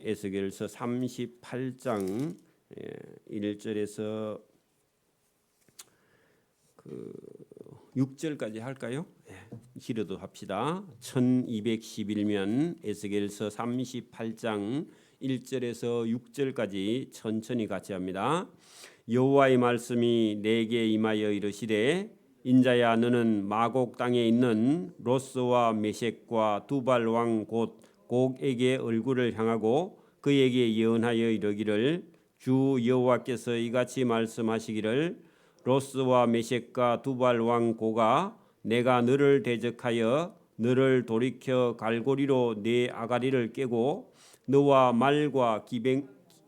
에스겔서 38장 1절에서 6절까지 할까요? 길어도 합시다. 1211면 에스겔서 38장 1절에서 6절까지 천천히 같이 합니다. 여호와의 말씀이 내게 임하여 이르시되 인자야 너는 마곡 땅에 있는 로스와 메섹과 두발 왕 곧 곡에게 얼굴을 향하고 그에게 예언하여 이르기를 주 여호와께서 이같이 말씀하시기를 로스와 메섹과 두발 왕 고가 내가 너를 대적하여 너를 돌이켜 갈고리로 네 아가리를 깨고 너와 말과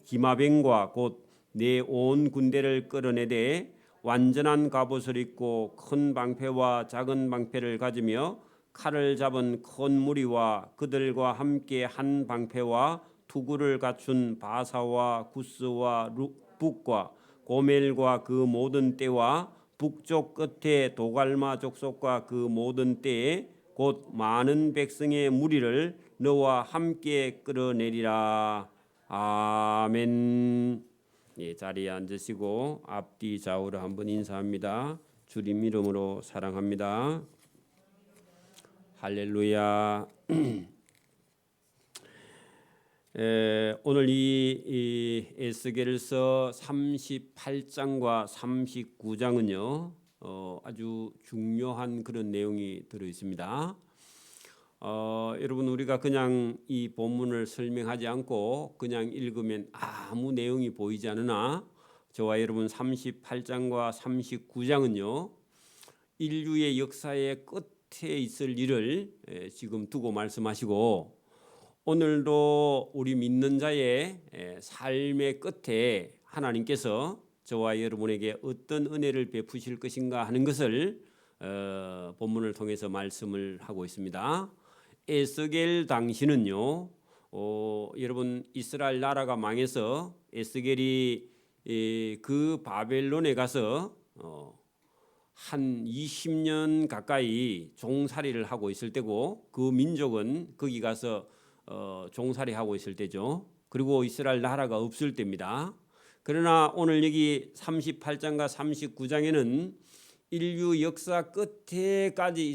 기마병과 곧 내 온 군대를 끌어내되 완전한 갑옷을 입고 큰 방패와 작은 방패를 가지며 칼을 잡은 큰 무리와 그들과 함께 한 방패와 투구를 갖춘 바사와 구스와 북과 고멜과 그 모든 떼와 북쪽 끝에 도갈마 족속과 그 모든 떼에 곧 많은 백성의 무리를 너와 함께 끌어내리라. 아멘. 자리에 앉으시고 앞뒤 좌우로 한번 인사합니다. 주님 이름으로 사랑합니다. 할렐루야. 오늘 이 에스겔서 38장과 39장은요 아주 중요한 그런 내용이 들어 있습니다. 여러분 우리가 그냥 이 본문을 설명하지 않고 그냥 읽으면 아무 내용이 보이지 않으나 저와 여러분 38장과 39장은요 인류의 역사의 끝에 있을 일을 지금 두고 말씀하시고 오늘도 우리 믿는 자의 삶의 끝에 하나님께서 저와 여러분에게 어떤 은혜를 베푸실 것인가 하는 것을 본문을 통해서 말씀을 하고 있습니다. 에스겔 당시는요, 여러분 이스라엘 나라가 망해서 에스겔이 그 바벨론에 가서 한 20년 가까이 종살이를 하고 있을 때고 그 민족은 거기 가서 종살이하고 있을 때죠. 그리고 이스라엘 나라가 없을 때입니다. 그러나 오늘 여기 38장과 39장에는 인류 역사 끝에까지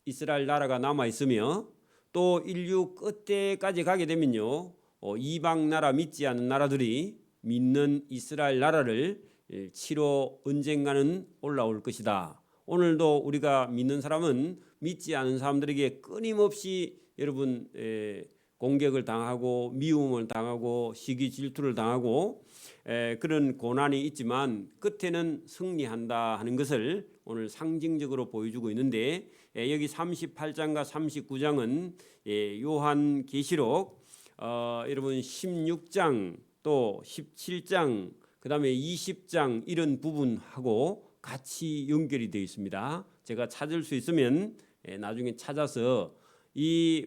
이스라엘 나라가 남아 있으며 또 인류 끝에까지 가게 되면요 이방 나라 믿지 않는 나라들이 믿는 이스라엘 나라를 치러 언젠가는 올라올 것이다. 오늘도 우리가 믿는 사람은 믿지 않은 사람들에게 끊임없이 여러분 공격을 당하고 미움을 당하고 시기 질투를 당하고 그런 고난이 있지만 끝에는 승리한다 하는 것을 오늘 상징적으로 보여주고 있는데 여기 38장과 39장은 요한계시록 여러분 16장 또 17장 그다음에 20장 이런 부분하고 같이 연결이 되어 있습니다. 제가 찾을 수 있으면 나중에 찾아서 이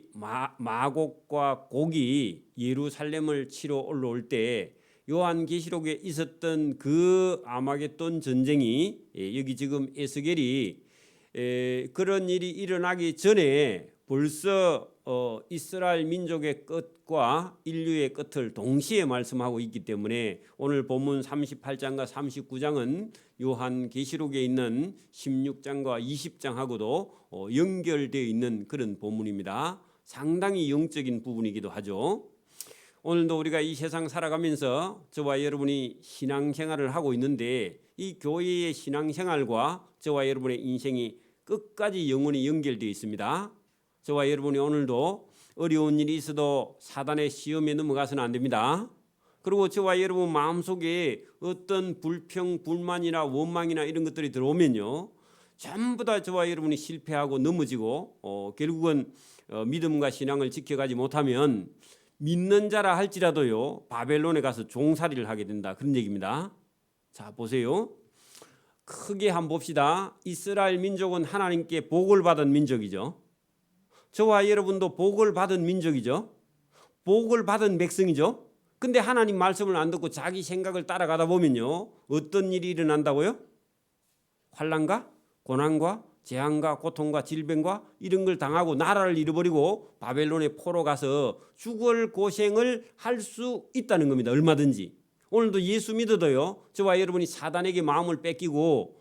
마곡과 곡이 예루살렘을 치러 올라올 때 요한계시록에 있었던 그 아마겟돈 전쟁이 여기 지금 에스겔이 그런 일이 일어나기 전에 벌써 이스라엘 민족의 끝과 인류의 끝을 동시에 말씀하고 있기 때문에 오늘 본문 38장과 39장은 요한계시록에 있는 16장과 20장하고도 연결되어 있는 그런 본문입니다. 상당히 영적인 부분이기도 하죠. 오늘도 우리가 이 세상 살아가면서 저와 여러분이 신앙생활을 하고 있는데 이 교회의 신앙생활과 저와 여러분의 인생이 끝까지 영원히 연결되어 있습니다. 저와 여러분이 오늘도 어려운 일이 있어도 사단의 시험에 넘어가서는 안 됩니다. 그리고 저와 여러분 마음속에 어떤 불평, 불만이나 원망이나 이런 것들이 들어오면요 전부 다 저와 여러분이 실패하고 넘어지고 결국은 믿음과 신앙을 지켜가지 못하면 믿는 자라 할지라도요 바벨론에 가서 종살이를 하게 된다 그런 얘기입니다. 자 보세요. 크게 한번 봅시다. 이스라엘 민족은 하나님께 복을 받은 민족이죠. 저와 여러분도 복을 받은 민족이죠. 복을 받은 백성이죠. 근데 하나님 말씀을 안 듣고 자기 생각을 따라가다 보면요 어떤 일이 일어난다고요? 환난과 고난과 재앙과 고통과 질병과 이런 걸 당하고 나라를 잃어버리고 바벨론의 포로 가서 죽을 고생을 할 수 있다는 겁니다. 얼마든지. 오늘도 예수 믿어도요, 저와 여러분이 사단에게 마음을 뺏기고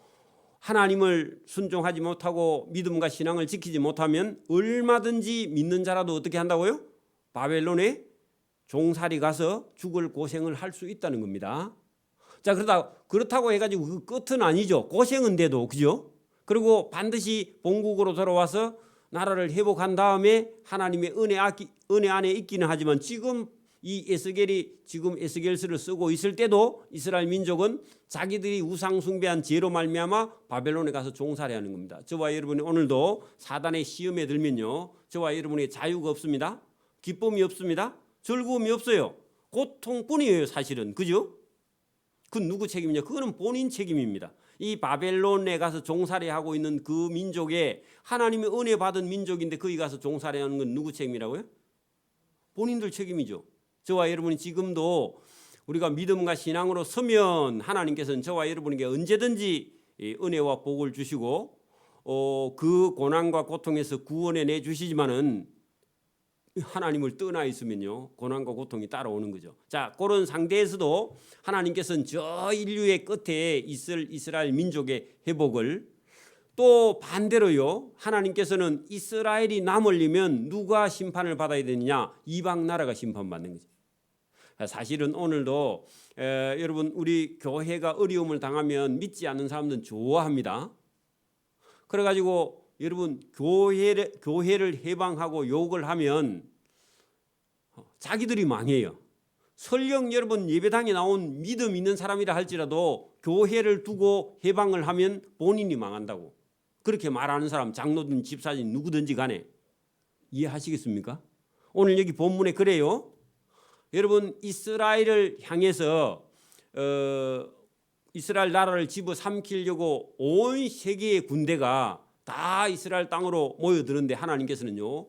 하나님을 순종하지 못하고 믿음과 신앙을 지키지 못하면 얼마든지 믿는 자라도 어떻게 한다고요? 바벨론에 종살이 가서 죽을 고생을 할 수 있다는 겁니다. 자, 그렇다고 해가지고 그 끝은 아니죠. 고생은 돼도, 그죠? 그리고 반드시 본국으로 돌아와서 나라를 회복한 다음에 하나님의 은혜 안에 있기는 하지만 지금 이 에스겔이 지금 에스겔서를 쓰고 있을 때도 이스라엘 민족은 자기들이 우상 숭배한 죄로 말미암아 바벨론에 가서 종살이하는 겁니다. 저와 여러분이 오늘도 사단의 시험에 들면요, 저와 여러분의 자유가 없습니다. 기쁨이 없습니다. 즐거움이 없어요. 고통뿐이에요, 사실은. 그죠? 그 누구 책임이냐? 그거는 본인 책임입니다. 이 바벨론에 가서 종살이하고 있는 그 민족에 하나님의 은혜 받은 민족인데 거기 가서 종살이하는 건 누구 책임이라고요? 본인들 책임이죠. 저와 여러분이 지금도 우리가 믿음과 신앙으로 서면 하나님께서는 저와 여러분에게 언제든지 은혜와 복을 주시고 그 고난과 고통에서 구원해 내주시지만은 하나님을 떠나 있으면요, 고난과 고통이 따라오는 거죠. 자, 그런 상태에서도 하나님께서는 저 인류의 끝에 있을 이스라엘 민족의 회복을, 또 반대로요, 하나님께서는 이스라엘이 남으려면 누가 심판을 받아야 되느냐? 이방 나라가 심판받는 거죠. 사실은 오늘도 여러분, 우리 교회가 어려움을 당하면 믿지 않는 사람들은 좋아합니다. 그래가지고 여러분, 교회를 해방하고 욕을 하면 자기들이 망해요. 설령 여러분 예배당에 나온 믿음 있는 사람이라 할지라도 교회를 두고 해방을 하면 본인이 망한다고 그렇게 말하는 사람, 장로든 집사든 누구든지 간에 이해하시겠습니까? 오늘 여기 본문에 그래요. 여러분, 이스라엘을 향해서 이스라엘 나라를 집어삼키려고 온 세계의 군대가 다 이스라엘 땅으로 모여드는데 하나님께서는요,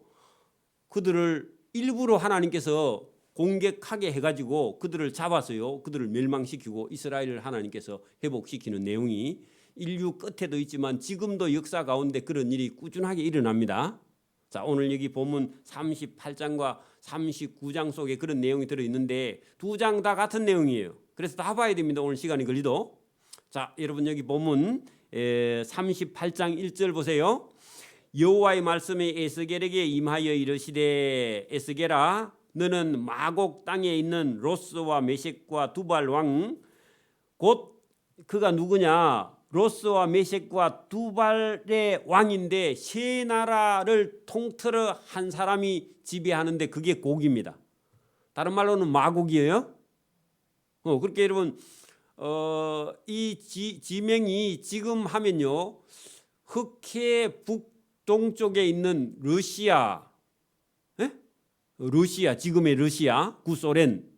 그들을 일부러 하나님께서 공격하게 해가지고 그들을 잡았어요. 그들을 멸망시키고 이스라엘을 하나님께서 회복시키는 내용이 인류 끝에도 있지만 지금도 역사 가운데 그런 일이 꾸준하게 일어납니다. 자, 오늘 여기 본문 38장과 39장 속에 그런 내용이 들어있는데 두 장 다 같은 내용이에요. 그래서 다 봐야 됩니다. 오늘 시간이 걸리도. 자, 여러분 여기 본문 38장 1절 보세요. 여호와의 말씀이 에스겔에게 임하여 이르시되 에스겔아, 너는 마곡 땅에 있는 로스와 메섹과 두발 왕, 곧 그가 누구냐? 로스와 메섹과 두발의 왕인데 세 나라를 통틀어 한 사람이 지배하는데 그게 곡입니다. 다른 말로는 마곡이에요. 그렇게 여러분 이 지명이 지금 하면요, 흑해 북동쪽에 있는 러시아, 지금의 러시아, 구소련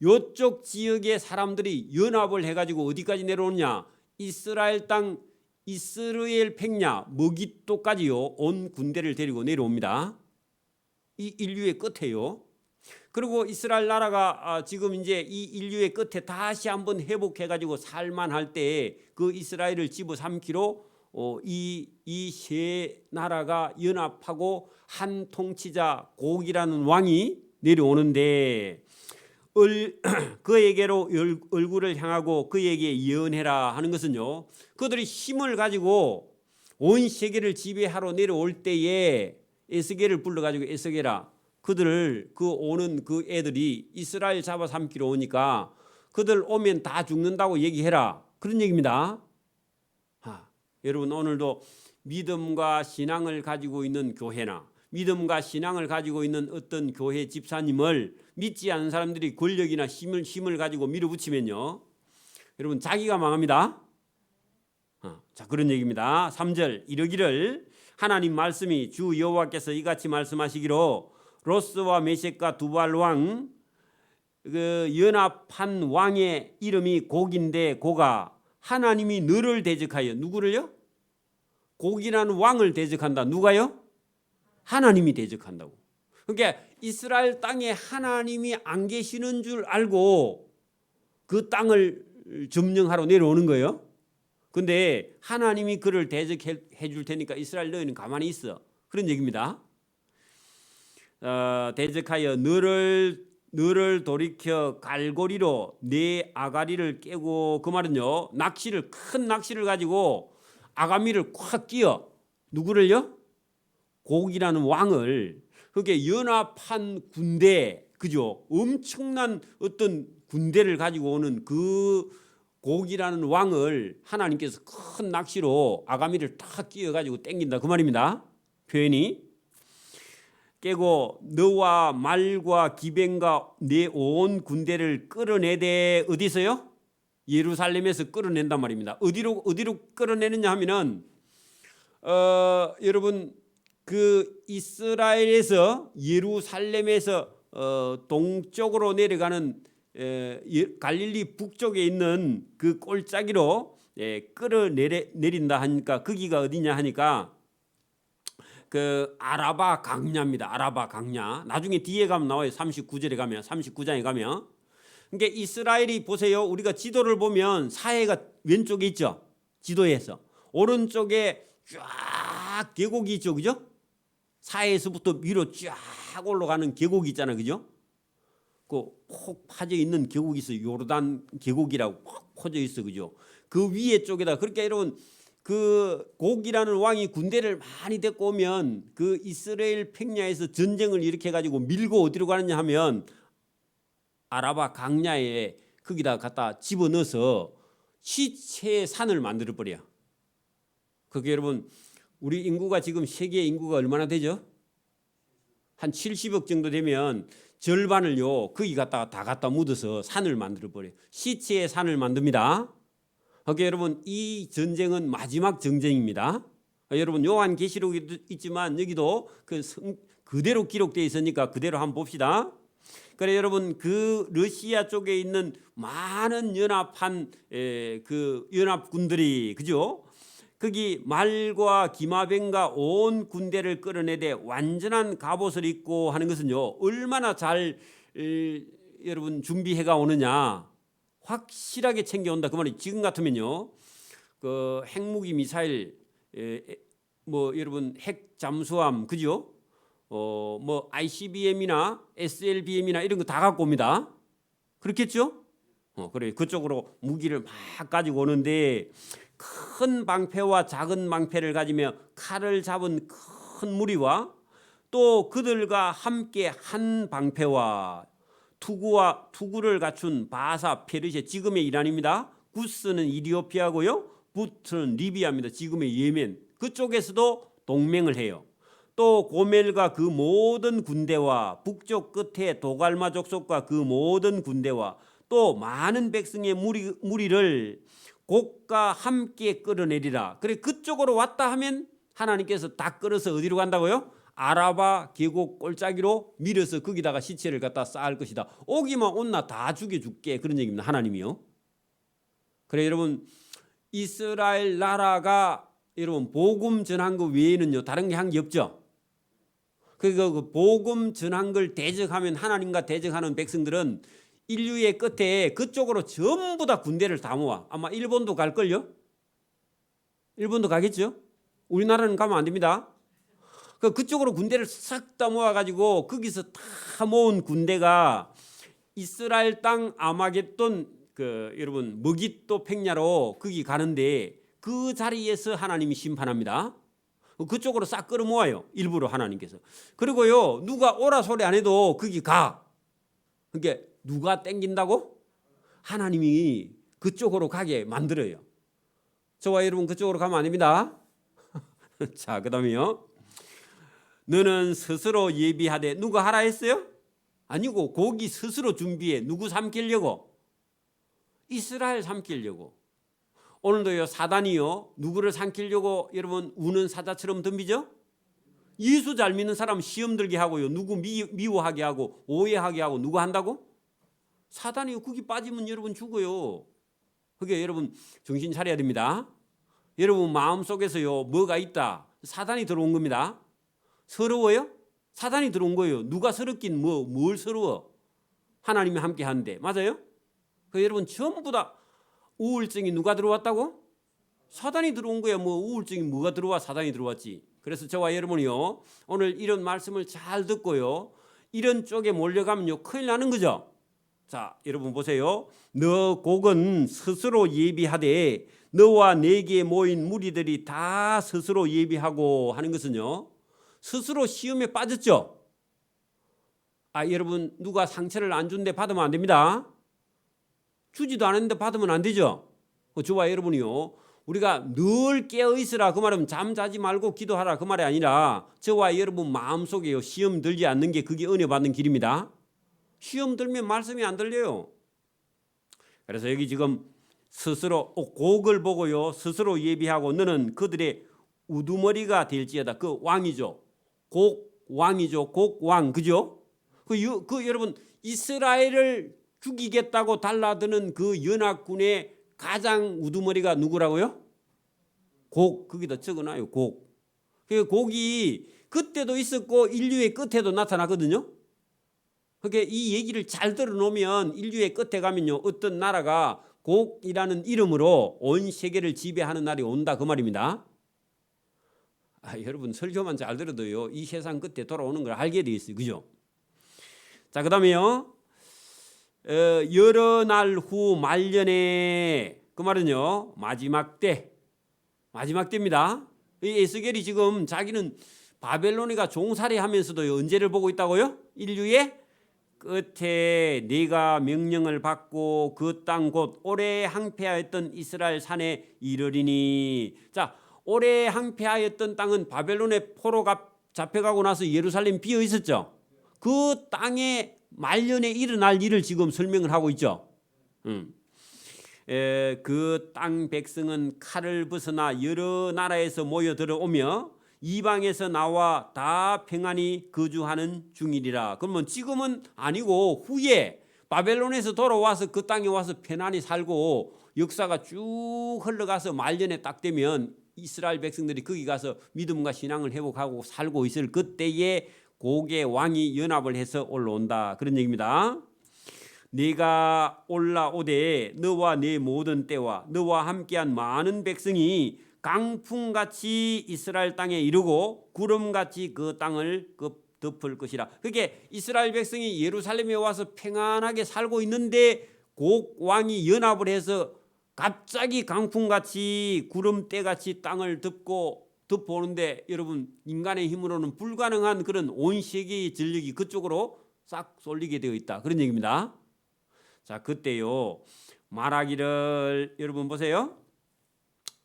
이쪽 지역의 사람들이 연합을 해가지고 어디까지 내려오느냐? 이스라엘 땅 이스라엘 평야 머깃도까지요 온 군대를 데리고 내려옵니다. 이 인류의 끝에요. 그리고 이스라엘 나라가 지금 이제 이 인류의 끝에 다시 한번 회복해가지고 살만할 때 그 이스라엘을 집어삼키러 이 세 나라가 연합하고 한 통치자 곡이라는 왕이 내려오는데 그에게로 얼굴을 향하고 그에게 예언해라 하는 것은요, 그들이 힘을 가지고 온 세계를 지배하러 내려올 때에 에스겔을 불러가지고 에스겔아, 그들을 오는 그 애들이 이스라엘 잡아삼키러 오니까 그들 오면 다 죽는다고 얘기해라, 그런 얘기입니다. 여러분, 오늘도 믿음과 신앙을 가지고 있는 교회나 믿음과 신앙을 가지고 있는 어떤 교회 집사님을 믿지 않는 사람들이 권력이나 힘을 가지고 밀어붙이면요, 여러분 자기가 망합니다. 자, 그런 얘기입니다. 3절 이르기를 하나님 말씀이 주 여호와께서 이같이 말씀하시기로 로스와 메섹과 두발 왕, 그 연합한 왕의 이름이 곡인데 고가 하나님이 너를 대적하여, 누구를요? 곡이라는 왕을 대적한다. 누가요? 하나님이 대적한다고. 그러니까 이스라엘 땅에 하나님이 안 계시는 줄 알고 그 땅을 점령하러 내려오는 거예요. 근데 하나님이 그를 대적해 줄 테니까 이스라엘 너희는 가만히 있어. 그런 얘기입니다. 대적하여 너를 돌이켜 갈고리로 네 아가리를 깨고, 그 말은요, 큰 낚시를 가지고 아가미를 콱 끼어. 누구를요? 곡이라는 왕을. 그게 연합한 군대, 그죠? 엄청난 어떤 군대를 가지고 오는 그 곡이라는 왕을 하나님께서 큰 낚시로 아가미를 탁 끼어 가지고 땡긴다, 그 말입니다. 표현이. 깨고 너와 말과 기병과 내 온 군대를 끌어내되, 어디서요? 예루살렘에서 끌어낸단 말입니다. 어디로 끌어내느냐 하면은 여러분, 그 이스라엘에서 예루살렘에서 동쪽으로 내려가는 갈릴리 북쪽에 있는 그 골짜기로 끌어내린다 하니까, 거기가 어디냐 하니까 그 아라바 강야입니다. 아라바 강야. 나중에 뒤에 가면 나와요. 39절에 가면, 39장에 가면. 그러니까 이스라엘이, 보세요. 우리가 지도를 보면 사해가 왼쪽에 있죠. 지도에서. 오른쪽에 쫙 계곡이 있죠. 그죠? 사해에서부터 위로 쫙 올라가는 계곡이 있잖아요. 그죠? 그 폭 파져 있는 계곡이 있어요. 요르단 계곡이라고 폭 퍼져 있어. 그죠? 그 위에 쪽에다, 그러니까 여러분, 그 곡이라는 왕이 군대를 많이 데리고 오면 그 이스라엘 평야에서 전쟁을 일으켜 가지고 밀고 어디로 가느냐 하면 아라바 강야에 거기다 갖다 집어넣어서 시체의 산을 만들어 버려. 그게 여러분, 우리 인구가 지금 세계 인구가 얼마나 되죠? 한 70억 정도 되면 절반을요 거기 갖다가 다 갖다 묻어서 산을 만들어 버려. 시체의 산을 만듭니다. 그러니까 여러분, 이 전쟁은 마지막 전쟁입니다. 여러분, 요한계시록에도 있지만 여기도 그대로 기록되어 있으니까 그대로 한번 봅시다. 그래 여러분, 그 러시아 쪽에 있는 많은 연합한 그 연합군들이, 그죠? 거기 말과 기마병과 온 군대를 끌어내되 완전한 갑옷을 입고 하는 것은요, 얼마나 잘 여러분 준비해가 오느냐, 확실하게 챙겨온다 그 말이. 지금 같으면요, 그 핵무기 미사일, 뭐 여러분 핵 잠수함, 그죠? 뭐 ICBM이나 SLBM이나 이런 거 다 갖고 옵니다. 그렇겠죠? 그래, 그쪽으로 무기를 막 가지고 오는데, 큰 방패와 작은 방패를 가지며 칼을 잡은 큰 무리와 또 그들과 함께 한 방패와 투구를 갖춘 바사, 페르시아, 지금의 이란입니다. 구스는 이디오피아고요, 부트는 리비아입니다. 지금의 예멘. 그쪽에서도 동맹을 해요. 또 고멜과 그 모든 군대와 북쪽 끝에 도갈마 족속과 그 모든 군대와 또 많은 백성의 무리를 곡과 함께 끌어내리라. 그래, 그쪽으로 왔다 하면 하나님께서 다 끌어서 어디로 간다고요? 아라바 계곡 골짜기로 밀어서 거기다가 시체를 갖다 쌓을 것이다. 오기만 온나 다 죽여줄게, 그런 얘기입니다. 하나님이요. 그래 여러분, 이스라엘 나라가 여러분 복음 전한 거 외에는요 다른 게 한 게 없죠. 그러니까 그 복음 전한 걸 대적하면, 하나님과 대적하는 백성들은 인류의 끝에 그쪽으로 전부 다 군대를 다 모아. 아마 일본도 갈걸요? 일본도 가겠죠? 우리나라는 가면 안 됩니다. 그쪽으로 군대를 싹 다 모아가지고 거기서 다 모은 군대가 이스라엘 땅 아마겟돈, 그 여러분 머깃도 평야로 거기 가는데, 그 자리에서 하나님이 심판합니다. 그쪽으로 싹 끌어모아요, 일부러 하나님께서. 그리고요, 누가 오라 소리 안 해도 거기 가. 그러니까 누가 땡긴다고? 하나님이 그쪽으로 가게 만들어요. 저와 여러분 그쪽으로 가면 안 됩니다. 자, 그 다음에요, 너는 스스로 예비하되, 누가 하라 했어요? 아니고 고기 스스로 준비해. 누구 삼키려고? 이스라엘 삼키려고. 오늘도요 사단이요 누구를 삼키려고 여러분 우는 사자처럼 덤비죠? 예수 잘 믿는 사람 시험 들게 하고요, 누구 미워하게 하고 오해하게 하고, 누구 한다고? 사단이요. 거기 빠지면 여러분 죽어요. 그게 여러분 정신 차려야 됩니다. 여러분 마음속에서요 뭐가 있다, 사단이 들어온 겁니다. 서러워요? 사단이 들어온 거예요. 누가 서럽긴 뭘 서러워? 하나님이 함께 하는데. 맞아요? 그 여러분 전부 다 우울증이 누가 들어왔다고? 사단이 들어온 거야. 뭐 우울증이 뭐가 들어와? 사단이 들어왔지. 그래서 저와 여러분이요, 오늘 이런 말씀을 잘 듣고요, 이런 쪽에 몰려가면요 큰일 나는 거죠. 자, 여러분 보세요. 너 곡은 스스로 예비하되 너와 내게 모인 무리들이 다 스스로 예비하고 하는 것은요, 스스로 시험에 빠졌죠. 여러분, 누가 상처를 안 준데 받으면 안 됩니다. 주지도 않았는데 받으면 안 되죠. 저와 여러분이요, 우리가 늘 깨어 있으라 그 말은 잠자지 말고 기도하라 그 말이 아니라 저와 여러분 마음속에요 시험 들지 않는 게 그게 은혜 받는 길입니다. 시험 들면 말씀이 안 들려요. 그래서 여기 지금 스스로 곡을 보고요 스스로 예비하고 너는 그들의 우두머리가 될지어다. 그 왕이죠. 곡 왕이죠. 곡 왕, 그죠? 그 여러분 이스라엘을 죽이겠다고 달라드는 그 연합군의 가장 우두머리가 누구라고요? 곡. 거기다 적어놔요. 곡. 그 곡이 그때도 있었고 인류의 끝에도 나타나거든요. 그러니까 이 얘기를 잘 들어놓으면 인류의 끝에 가면요 어떤 나라가 곡이라는 이름으로 온 세계를 지배하는 날이 온다 그 말입니다. 여러분 설교만 잘 들어도요 이 세상 끝에 돌아오는 걸 알게 돼 있어요. 그죠? 자, 그 다음에요 여러 날 후 말년에, 그 말은요 마지막 때입니다. 에스겔이 지금 자기는 바벨론이가 종살이하면서도 언제를 보고 있다고요? 인류의 끝에 네가 명령을 받고 그 땅 곧 오래 항폐하였던 이스라엘 산에 이르리니. 자, 오래 항폐하였던 땅은 바벨론의 포로가 잡혀가고 나서 예루살렘 비어 있었죠. 그 땅에 말년에 일어날 일을 지금 설명을 하고 있죠. 그 땅 백성은 칼을 벗어나 여러 나라에서 모여 들어오며 이방에서 나와 다 평안히 거주하는 중이리라. 그러면 지금은 아니고 후에 바벨론에서 돌아와서 그 땅에 와서 편안히 살고 역사가 쭉 흘러가서 말년에 딱 되면 이스라엘 백성들이 거기 가서 믿음과 신앙을 회복하고 살고 있을 그때에 곡의 왕이 연합을 해서 올라온다. 그런 얘기입니다. 네가 올라오되 너와 네 모든 때와 너와 함께한 많은 백성이 강풍같이 이스라엘 땅에 이르고 구름같이 그 땅을 덮을 것이라. 그게 이스라엘 백성이 예루살렘에 와서 평안하게 살고 있는데 곡 왕이 연합을 해서 갑자기 강풍같이 구름대같이 땅을 덮어오는데 여러분 인간의 힘으로는 불가능한 그런 온 세계의 전력이 그쪽으로 싹 쏠리게 되어 있다. 그런 얘기입니다. 자, 그때요 말하기를, 여러분 보세요.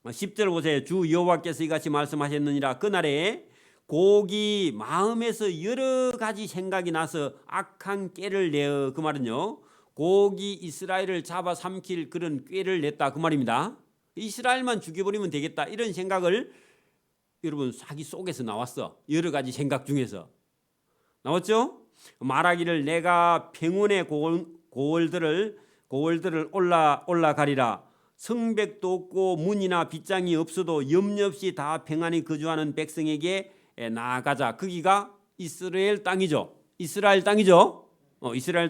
10절 보세요. 주 여호와께서 이같이 말씀하셨느니라. 그날에 곡이 마음에서 여러 가지 생각이 나서 악한 꾀를 내어. 그 말은요 곡이 이스라엘을 잡아 삼킬 그런 꾀를 냈다 그 말입니다. 이스라엘만 죽여버리면 되겠다 이런 생각을 여러분 자기 속에서 나왔어. 여러 가지 생각 중에서 나왔죠. 말하기를 내가 평온의 고을들을 올라가리라. 성벽도 없고 문이나 빗장이 없어도 염려 없이 다 평안히 거주하는 백성에게 나아가자. 거기가 이스라엘 땅이죠. 이스라엘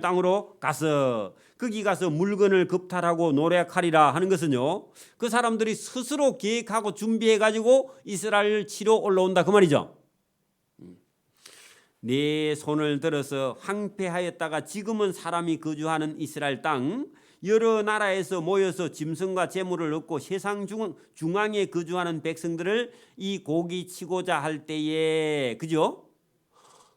땅으로 가서 거기 가서 물건을 겁탈하고 노력하리라 하는 것은요 그 사람들이 스스로 계획하고 준비해가지고 이스라엘을 치러 올라온다 그 말이죠. 네 손을 들어서 항폐하였다가 지금은 사람이 거주하는 이스라엘 땅 여러 나라에서 모여서 짐승과 재물을 얻고 세상 중앙에 거주하는 백성들을 이 곡이 치고자 할 때에, 그죠?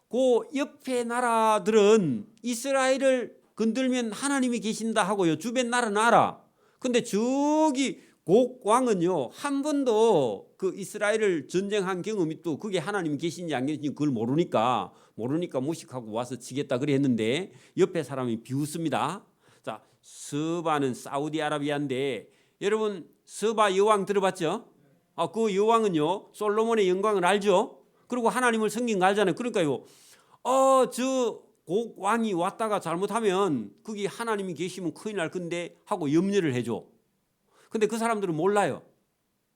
그 옆에 나라들은 이스라엘을 건들면 하나님이 계신다 하고요 주변 나라는 알아. 근데 저기 곡 왕은요 한 번도 그 이스라엘을 전쟁한 경험이 또 그게 하나님이 계신지 안 계신지 그걸 모르니까 무식하고 와서 치겠다 그래 했는데 옆에 사람이 비웃습니다. 자, 서바는 사우디아라비아인데 여러분 서바 여왕 들어봤죠? 그 여왕은요 솔로몬의 영광을 알죠? 그리고 하나님을 섬긴 거 알잖아요. 그러니까요 저 곡 왕이 왔다가 잘못하면 거기 하나님이 계시면 큰일 날 건데 하고 염려를 해줘. 근데 그 사람들은 몰라요.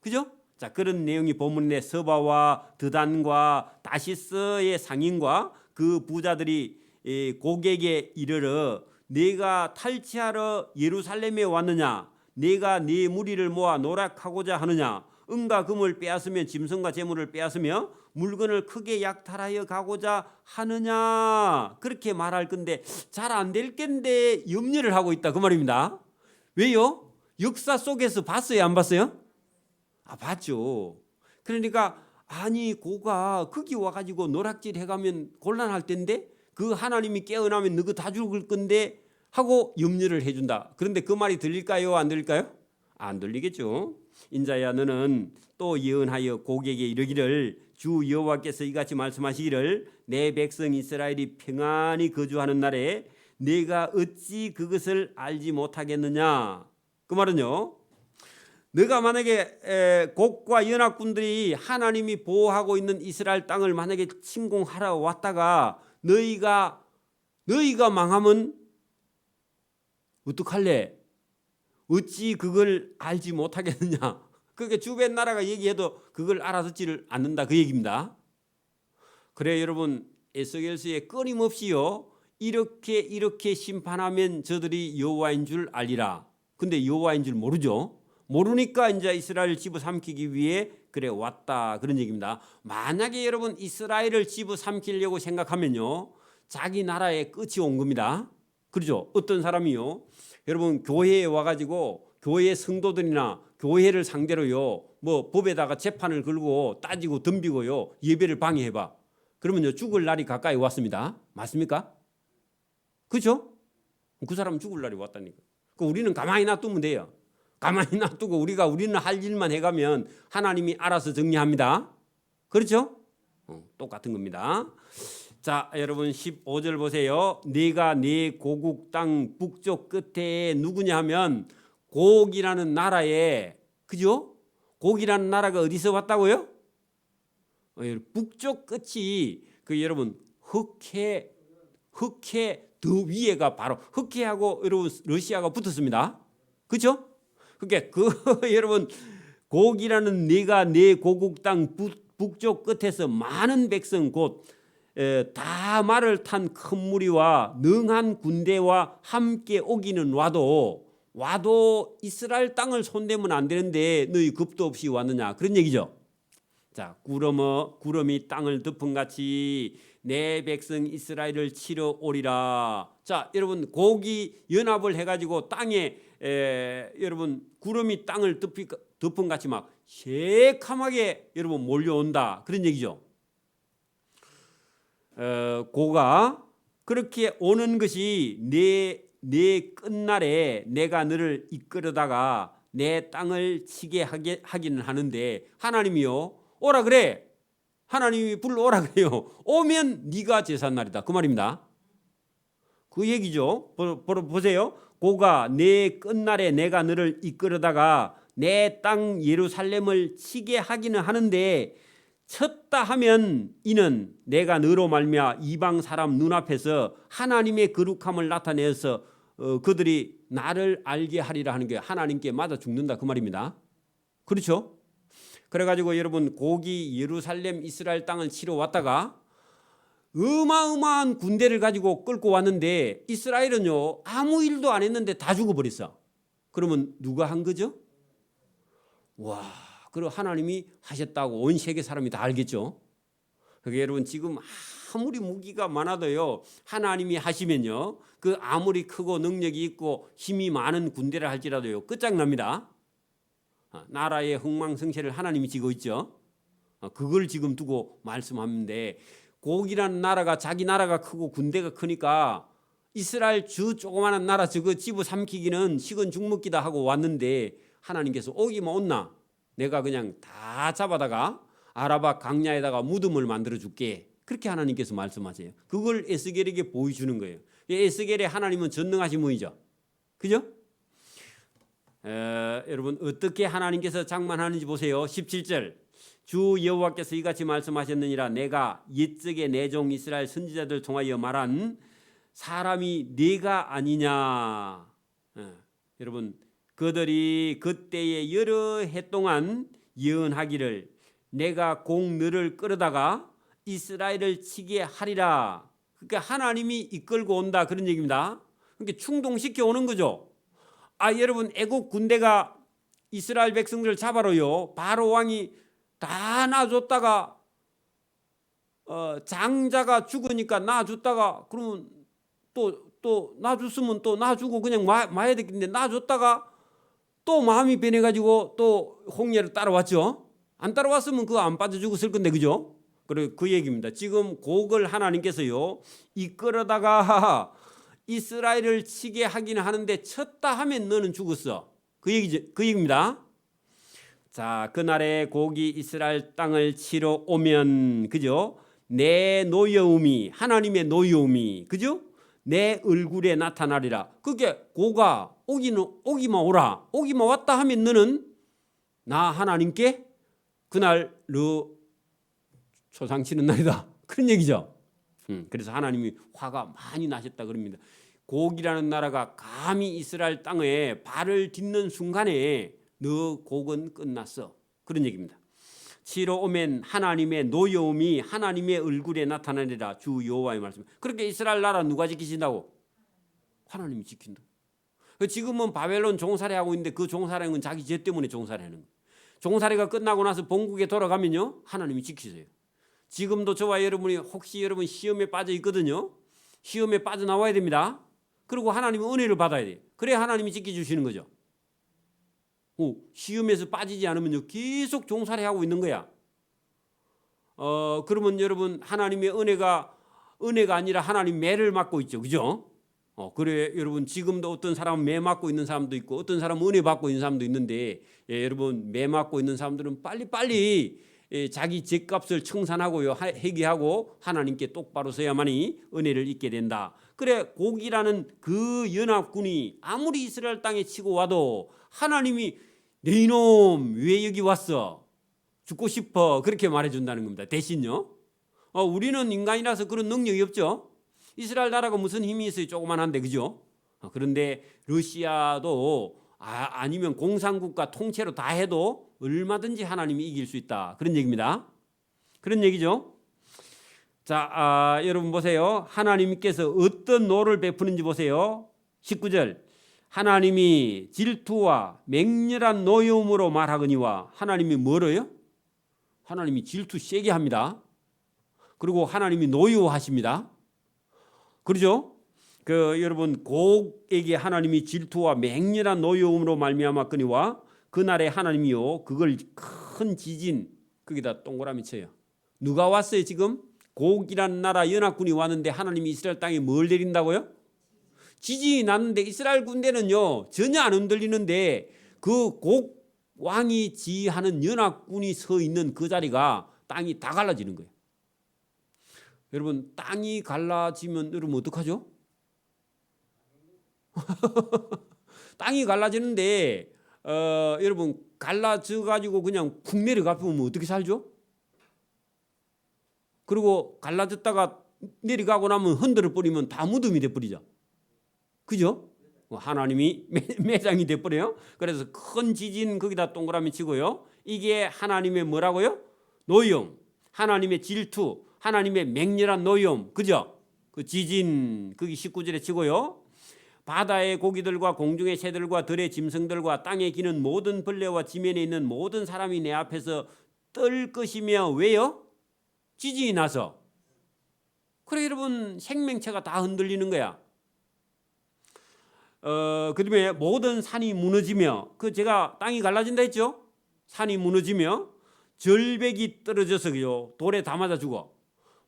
그죠? 자, 그런 내용이 본문에 서바와 드단과 다시스의 상인과 그 부자들이 곡에게 이르러 네가 탈취하러 예루살렘에 왔느냐? 내가 네 무리를 모아 노락하고자 하느냐? 은과 금을 빼앗으며 짐승과 재물을 빼앗으며 물건을 크게 약탈하여 가고자 하느냐? 그렇게 말할 건데 잘 안 될 건데 염려를 하고 있다 그 말입니다. 왜요? 역사 속에서 봤어요, 안 봤어요? 봤죠. 그러니까 아니 고가 거기 와가지고 노락질 해가면 곤란할 텐데 그 하나님이 깨어나면 너희 다 죽을 건데 하고 염려를 해준다. 그런데 그 말이 들릴까요? 안 들릴까요? 안 들리겠죠. 인자야 너는 또 예언하여 고객에게 이르기를 주 여호와께서 이같이 말씀하시기를 내 백성 이스라엘이 평안히 거주하는 날에 내가 어찌 그것을 알지 못하겠느냐. 그 말은요, 너가 만약에 곡과 연합군들이 하나님이 보호하고 있는 이스라엘 땅을 만약에 침공하러 왔다가 너희가 망하면 어떡할래? 어찌 그걸 알지 못하겠느냐. 그게 주변 나라가 얘기해도 그걸 알아듣지를 않는다 그 얘기입니다. 그래 여러분, 에스겔서에 끊임없이요 이렇게 심판하면 저들이 여호와인 줄 알리라. 근데 여호와인 줄 모르죠. 모르니까 이제 이스라엘을 집어삼키기 위해 그래 왔다 그런 얘기입니다. 만약에 여러분 이스라엘을 집어삼키려고 생각하면요 자기 나라의 끝이 온 겁니다. 그렇죠? 어떤 사람이요 여러분 교회에 와가지고 교회 성도들이나 교회를 상대로요 뭐 법에다가 재판을 걸고 따지고 덤비고요 예배를 방해해봐. 그러면요 죽을 날이 가까이 왔습니다. 맞습니까? 그렇죠? 그 사람은 죽을 날이 왔다니까. 우리는 가만히 놔두면 돼요. 가만히 놔두고 우리는 할 일만 해가면 하나님이 알아서 정리합니다. 그렇죠? 똑같은 겁니다. 자 여러분 15절 보세요. 네가 네 고국 땅 북쪽 끝에 누구냐 하면 곡이라는 나라에, 그죠? 곡이라는 나라가 어디서 왔다고요? 북쪽 끝이 그 여러분 흑해 더 위에가 바로 흑해하고 여러분 러시아가 붙었습니다. 그렇죠? 그러니까 여러분 곡이라는 네가 네 고국 땅 북쪽 끝에서 많은 백성 곧 다 말을 탄 큰 무리와 능한 군대와 함께 오기는 와도 이스라엘 땅을 손대면 안 되는데 너희 겁도 없이 왔느냐 그런 얘기죠. 자 구름이 땅을 덮은같이 내 백성 이스라엘을 치러 오리라. 자 여러분 곡이 연합을 해가지고 땅에 여러분 구름이 땅을 덮은같이 막 새카맣게 여러분 몰려온다 그런 얘기죠. 고가 그렇게 오는 것이 내 끝날에 내가 너를 이끌어다가 내 땅을 치게 하기는 하는데 하나님이요 오라 그래. 하나님이 불러오라 그래요. 오면 네가 제삿날이다 그 말입니다. 그 얘기죠. 보세요. 고가 내 끝날에 내가 너를 이끌어다가 내 땅 예루살렘을 치게 하기는 하는데 쳤다 하면 이는 내가 너로 말미암아 이방 사람 눈앞에서 하나님의 거룩함을 나타내서 그들이 나를 알게 하리라 하는 게 하나님께 맞아 죽는다 그 말입니다. 그렇죠? 그래가지고 여러분 고기 예루살렘 이스라엘 땅을 치러 왔다가 어마어마한 군대를 가지고 끌고 왔는데 이스라엘은요 아무 일도 안 했는데 다 죽어버렸어. 그러면 누가 한 거죠? 와, 그리고 하나님이 하셨다고 온 세계 사람이 다 알겠죠. 그러니까 여러분 지금 아무리 무기가 많아도요 하나님이 하시면요 그 아무리 크고 능력이 있고 힘이 많은 군대를 할지라도요 끝장납니다. 나라의 흥망성쇠를 하나님이 지고 있죠. 그걸 지금 두고 말씀하는데 곡이라는 나라가 자기 나라가 크고 군대가 크니까 이스라엘 주 조그마한 나라 저거 집어삼키기는 식은 죽먹기다 하고 왔는데 하나님께서 오기만 온나 내가 그냥 다 잡아다가 아라바 강야에다가 무덤을 만들어 줄게 그렇게 하나님께서 말씀하세요. 그걸 에스겔에게 보여주는 거예요. 에스겔의 하나님은 전능하신 분이죠. 그죠? 여러분 어떻게 하나님께서 장만하는지 보세요. 17절 주 여호와께서 이같이 말씀하셨느니라 내가 옛적에 내 종 이스라엘 선지자들 통하여 말한 사람이 네가 아니냐. 여러분 그들이 그때에 여러 해 동안 예언하기를 내가 공 너를 끌어다가 이스라엘을 치게 하리라. 그러니까 하나님이 이끌고 온다 그런 얘기입니다. 그러니까 충동시켜 오는 거죠. 여러분 애국 군대가 이스라엘 백성들을 잡아로요. 바로 왕이 다 놔줬다가 장자가 죽으니까 놔줬다가 그러면 또 놔줬으면 또 놔주고 그냥 마야 되겠는데 놔줬다가 또 마음이 변해가지고 또 홍해를 따라왔죠. 안 따라왔으면 그거 안 빠져 죽었을 건데 그죠? 그리고 그 얘기입니다. 지금 곡을 하나님께서요 이끌어다가 이스라엘을 치게 하긴 하는데 쳤다 하면 너는 죽었어. 그 얘기입니다. 자, 그날에 곡이 이스라엘 땅을 치러 오면 그죠? 내 노여움이 하나님의 노여움이 그죠? 내 얼굴에 나타나리라. 그게 고가 오기만 오라. 오기만 왔다 하면 너는 나 하나님께 그날 너 초상치는 날이다. 그런 얘기죠. 그래서 하나님이 화가 많이 나셨다 그럽니다. 곡이라는 나라가 감히 이스라엘 땅에 발을 딛는 순간에 너 곡은 끝났어. 그런 얘기입니다. 치러 오면 하나님의 노여움이 하나님의 얼굴에 나타나리라. 주 여호와의 말씀. 그렇게 이스라엘 나라 누가 지키신다고? 하나님이 지킨다. 지금은 바벨론 종살이하고 있는데 그 종살이는 자기 죄 때문에 종살이하는 거예요. 종살이가 끝나고 나서 본국에 돌아가면요 하나님이 지키세요. 지금도 저와 여러분이 혹시 여러분 시험에 빠져 있거든요. 시험에 빠져나와야 됩니다. 그리고 하나님의 은혜를 받아야 돼요. 그래야 하나님이 지켜주시는 거죠. 시험에서 빠지지 않으면 계속 종살이하고 있는 거야. 그러면 여러분 하나님의 은혜가 아니라 하나님 매를 맞고 있죠. 그죠? 그래 여러분 지금도 어떤 사람은 매 맞고 있는 사람도 있고 어떤 사람은 은혜 받고 있는 사람도 있는데 여러분 매 맞고 있는 사람들은 빨리 자기 죄값을 청산하고요 회개하고 하나님께 똑바로 서야만이 은혜를 잊게 된다. 그래 곡이라는 그 연합군이 아무리 이스라엘 땅에 치고 와도 하나님이 내 이놈 왜 여기 왔어? 죽고 싶어. 그렇게 말해준다는 겁니다. 대신요. 우리는 인간이라서 그런 능력이 없죠. 이스라엘 나라가 무슨 힘이 있어요? 조그만한데 그죠? 그런데 러시아도 아니면 공산국가 통째로 다 해도 얼마든지 하나님이 이길 수 있다. 그런 얘기입니다. 그런 얘기죠. 자, 여러분 보세요. 하나님께서 어떤 노를 베푸는지 보세요. 19절. 하나님이 질투와 맹렬한 노여움으로 말하거니와 하나님이 뭐래요? 하나님이 질투 세게 합니다. 그리고 하나님이 노여워하십니다. 그렇죠? 여러분 곡에게 하나님이 질투와 맹렬한 노여움으로 말미암았거니와 그날에 하나님이요 그걸 큰 지진 거기다 동그라미 쳐요. 누가 왔어요 지금? 곡이라는 나라 연합군이 왔는데 하나님이 이스라엘 땅에 뭘 내린다고요? 지진이 났는데 이스라엘 군대는요 전혀 안 흔들리는데 그 곡 왕이 지휘하는 연합군이 서 있는 그 자리가 땅이 다 갈라지는 거예요. 여러분 땅이 갈라지면 여러분 어떡하죠? 땅이 갈라지는데 여러분 갈라져 가지고 그냥 푹 내려가 보면 어떻게 살죠? 그리고 갈라졌다가 내려가고 나면 흔들어 버리면 다 무덤이 돼 버리죠. 그죠? 하나님이 매장이 돼 버려요. 그래서 큰 지진 거기다 동그라미 치고요. 이게 하나님의 뭐라고요? 노여움, 하나님의 질투, 하나님의 맹렬한 노여움. 그죠? 그 지진 거기 19절에 치고요. 바다의 고기들과 공중의 새들과 들의 짐승들과 땅에 기는 모든 벌레와 지면에 있는 모든 사람이 내 앞에서 떨 것이며 왜요? 지진이 나서. 그래 여러분 생명체가 다 흔들리는 거야. 그다음에 모든 산이 무너지며 제가 땅이 갈라진다 했죠? 산이 무너지며 절벽이 떨어져서요 돌에 다 맞아 죽어.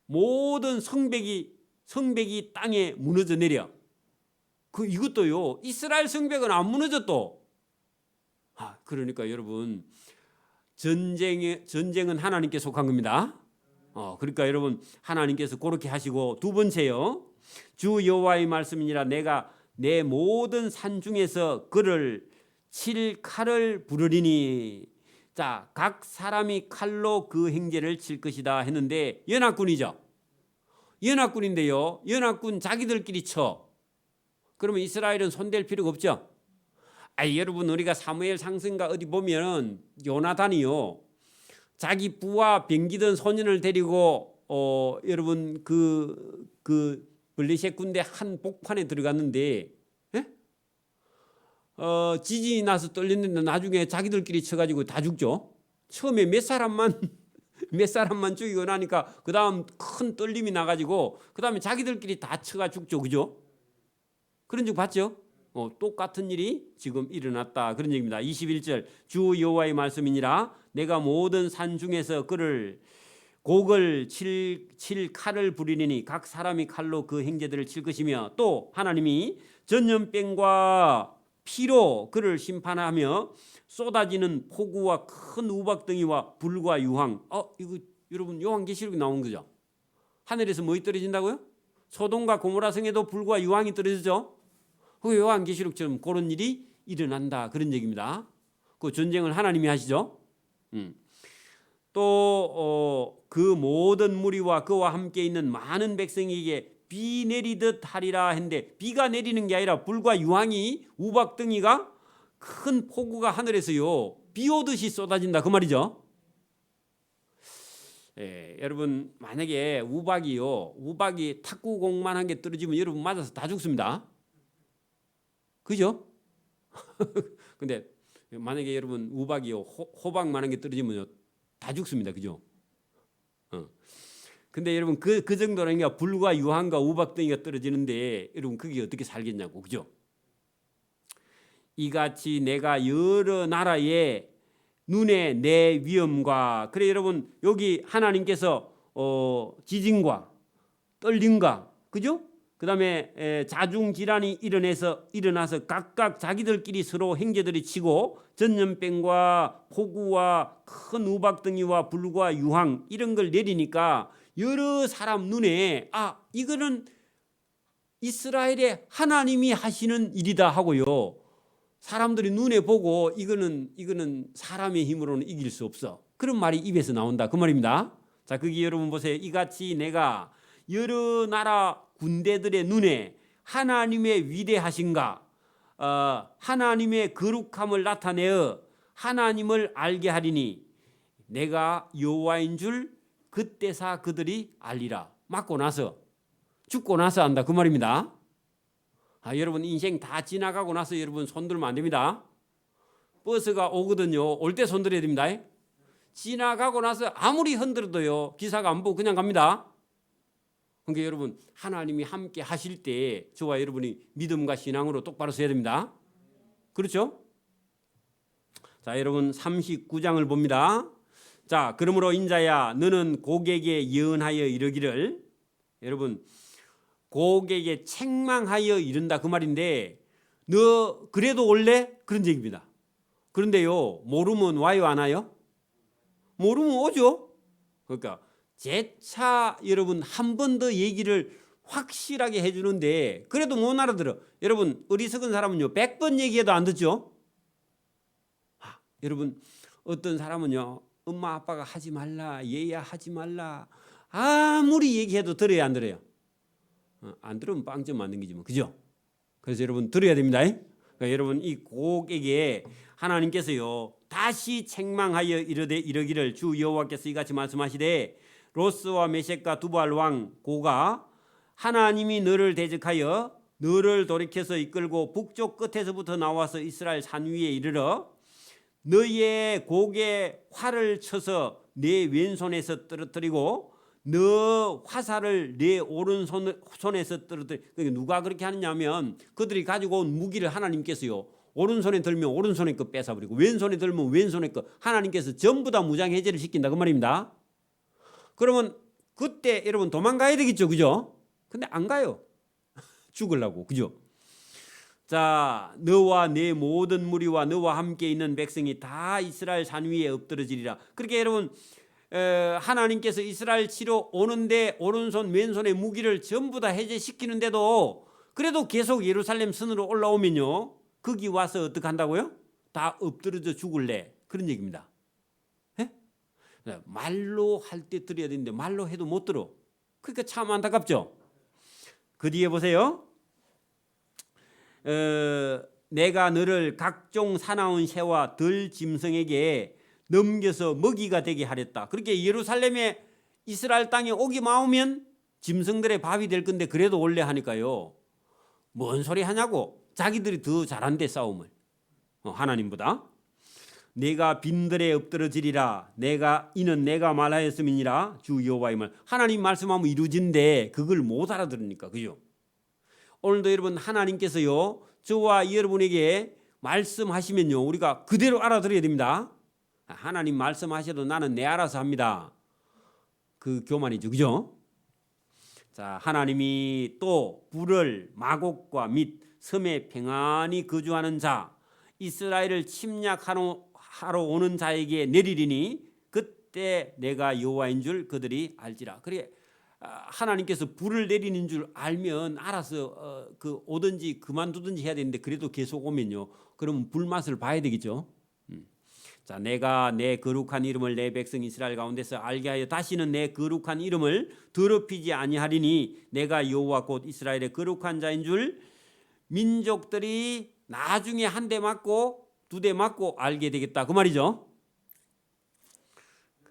모든 성벽이 땅에 무너져 내려. 이것도요 이스라엘 성벽은 안 무너졌도. 그러니까 여러분 전쟁은 하나님께 속한 겁니다. 그러니까 여러분 하나님께서 그렇게 하시고 두 번째요 주 여호와의 말씀이니라 내가 내 모든 산 중에서 그를 칠 칼을 부르리니. 자, 각 사람이 칼로 그 행제를 칠 것이다 했는데 연합군이죠. 연합군인데요 연합군 자기들끼리 쳐. 그러면 이스라엘은 손댈 필요가 없죠. 여러분 우리가 사무엘 상승가 어디 보면 요나단이요 자기 부하 병기던 소년을 데리고 여러분 그 블레셋 군대 한 복판에 들어갔는데 지진이 나서 떨리는데 나중에 자기들끼리 쳐가지고 다 죽죠. 처음에 몇 사람만 몇 사람만 죽이고 나니까 그 다음 큰 떨림이 나가지고 그 다음에 자기들끼리 다 쳐가 죽죠, 그죠? 그런 적 봤죠? 똑같은 일이 지금 일어났다 그런 얘기입니다. 21절 주 여호와의 말씀이니라 내가 모든 산 중에서 그를 곡을 칠 칼을 부리니 각 사람이 칼로 그 행제들을 칠 것이며 또 하나님이 전염병과 피로 그를 심판하며 쏟아지는 폭우와 큰 우박덩이와 불과 유황. 이거 여러분 요한계시록에 나온 거죠. 하늘에서 뭐가 떨어진다고요? 소돔과 고모라 성에도 불과 유황이 떨어지죠. 그 요한계시록처럼 그런 일이 일어난다 그런 얘기입니다. 그 전쟁을 하나님이 하시죠. 또 그 모든 무리와 그와 함께 있는 많은 백성에게 비 내리듯 하리라 했는데 비가 내리는 게 아니라 불과 유황이 우박덩이가 큰 폭우가 하늘에서요 비 오듯이 쏟아진다 그 말이죠. 여러분 만약에 우박이 탁구공만한 게 떨어지면 여러분 맞아서 다 죽습니다. 그죠? 근데 만약에 여러분 우박이요 호박만한 게 떨어지면 다 죽습니다. 그죠? 근데 여러분 그 정도라니까 불과 유황과 우박덩이가 떨어지는데 여러분 그게 어떻게 살겠냐고. 그죠? 이같이 내가 여러 나라의 눈에 내 위엄과 그래 여러분 여기 하나님께서 지진과 떨림과 그죠? 그다음에 자중질환이 일어나서 각각 자기들끼리 서로 형제들이 치고 전염병과 폭우와 큰 우박덩이와 불과 유황 이런 걸 내리니까 여러 사람 눈에 이거는 이스라엘의 하나님이 하시는 일이다 하고요. 사람들이 눈에 보고 이거는 사람의 힘으로는 이길 수 없어. 그런 말이 입에서 나온다 그 말입니다. 자, 거기 여러분 보세요. 이같이 내가 여러 나라 군대들의 눈에 하나님의 위대하신가 하나님의 거룩함을 나타내어 하나님을 알게 하리니 내가 여호와인 줄 그때사 그들이 알리라. 맞고 나서 죽고 나서 안다 그 말입니다. 여러분 인생 다 지나가고 나서 여러분 손들면 안 됩니다. 버스가 오거든요. 올 때 손들어야 됩니다. 지나가고 나서 아무리 흔들어도요 기사가 안 보고 그냥 갑니다. 그러니까 여러분 하나님이 함께 하실 때 저와 여러분이 믿음과 신앙으로 똑바로 서야 됩니다. 그렇죠? 자, 여러분 39장을 봅니다. 자, 그러므로 인자야 너는 고객에게 예언하여 이르기를 여러분 고객에게 책망하여 이른다 그 말인데 너 그래도 올래? 그런 얘기입니다. 그런데요 모르면 와요 안 와요? 모르면 오죠. 그러니까 재차 여러분 한 번 더 얘기를 확실하게 해주는데 그래도 못 알아들어. 여러분 어리석은 사람은요 100번 얘기해도 안 듣죠. 여러분 어떤 사람은요 엄마 아빠가 하지 말라 얘야 하지 말라 아무리 얘기해도 들어야 안 들어요? 안 들으면 빵점 맞는 거지 뭐. 그죠? 그래서 여러분 들어야 됩니다. 그러니까 여러분 이 고객에게 하나님께서요 다시 책망하여 이르기를 주 여호와께서 이같이 말씀하시되 로스와 메섹과 두발 왕 고가 하나님이 너를 대적하여 너를 돌이켜서 이끌고 북쪽 끝에서부터 나와서 이스라엘 산 위에 이르러 너의 곡에 활을 쳐서 내 왼손에서 떨어뜨리고 너 화살을 내 오른손에서 떨어뜨리. 그러니까 누가 그렇게 하느냐면 그들이 가지고 온 무기를 하나님께서요 오른손에 들면 오른손에 거 뺏어버리고 왼손에 들면 왼손에 거 하나님께서 전부 다 무장해제를 시킨다 그 말입니다. 그러면 그때 여러분 도망가야 되겠죠, 그죠? 근데 안 가요. 죽으려고, 그죠? 자, 너와 내 모든 무리와 너와 함께 있는 백성이 다 이스라엘 산 위에 엎드러지리라. 그렇게 여러분 하나님께서 이스라엘 치러 오는데 오른손 왼손의 무기를 전부 다 해제시키는데도 그래도 계속 예루살렘 선으로 올라오면요 거기 와서 어떻게 한다고요? 다 엎드러져 죽을래 그런 얘기입니다. 말로 할 때 들어야 되는데 말로 해도 못 들어. 그러니까 참 안타깝죠. 그 뒤에 보세요. 내가 너를 각종 사나운 새와 들 짐승에게 넘겨서 먹이가 되게 하랬다. 그렇게 예루살렘에 이스라엘 땅에 오기 마오면 짐승들의 밥이 될 건데 그래도 올래 하니까요. 뭔 소리 하냐고. 자기들이 더 잘한대 싸움을. 하나님보다. 내가 빈들에 엎드러지리라. 이는 내가 말하였음이니라. 주 여호와의 말. 하나님 말씀하면 이루어진데 그걸 못 알아들으니까, 그죠? 오늘도 여러분 하나님께서요 저와 여러분에게 말씀하시면요 우리가 그대로 알아들어야 됩니다. 하나님 말씀하셔도 나는 내 알아서 합니다. 그 교만이죠, 그죠? 자, 하나님이 또 불을 마곡과 및 섬에 평안히 거주하는 자, 이스라엘을 침략하러 오는 자에게 내리리니 그때 내가 여호와인 줄 그들이 알지라. 그래 하나님께서 불을 내리는 줄 알면 알아서 그 오든지 그만두든지 해야 되는데 그래도 계속 오면요 그럼 불맛을 봐야 되겠죠. 자, 내가 내 거룩한 이름을 내 백성 이스라엘 가운데서 알게 하여 다시는 내 거룩한 이름을 더럽히지 아니하리니 내가 여호와 곧 이스라엘의 거룩한 자인 줄 민족들이 나중에 한 대 맞고 두 대 맞고 알게 되겠다, 그 말이죠.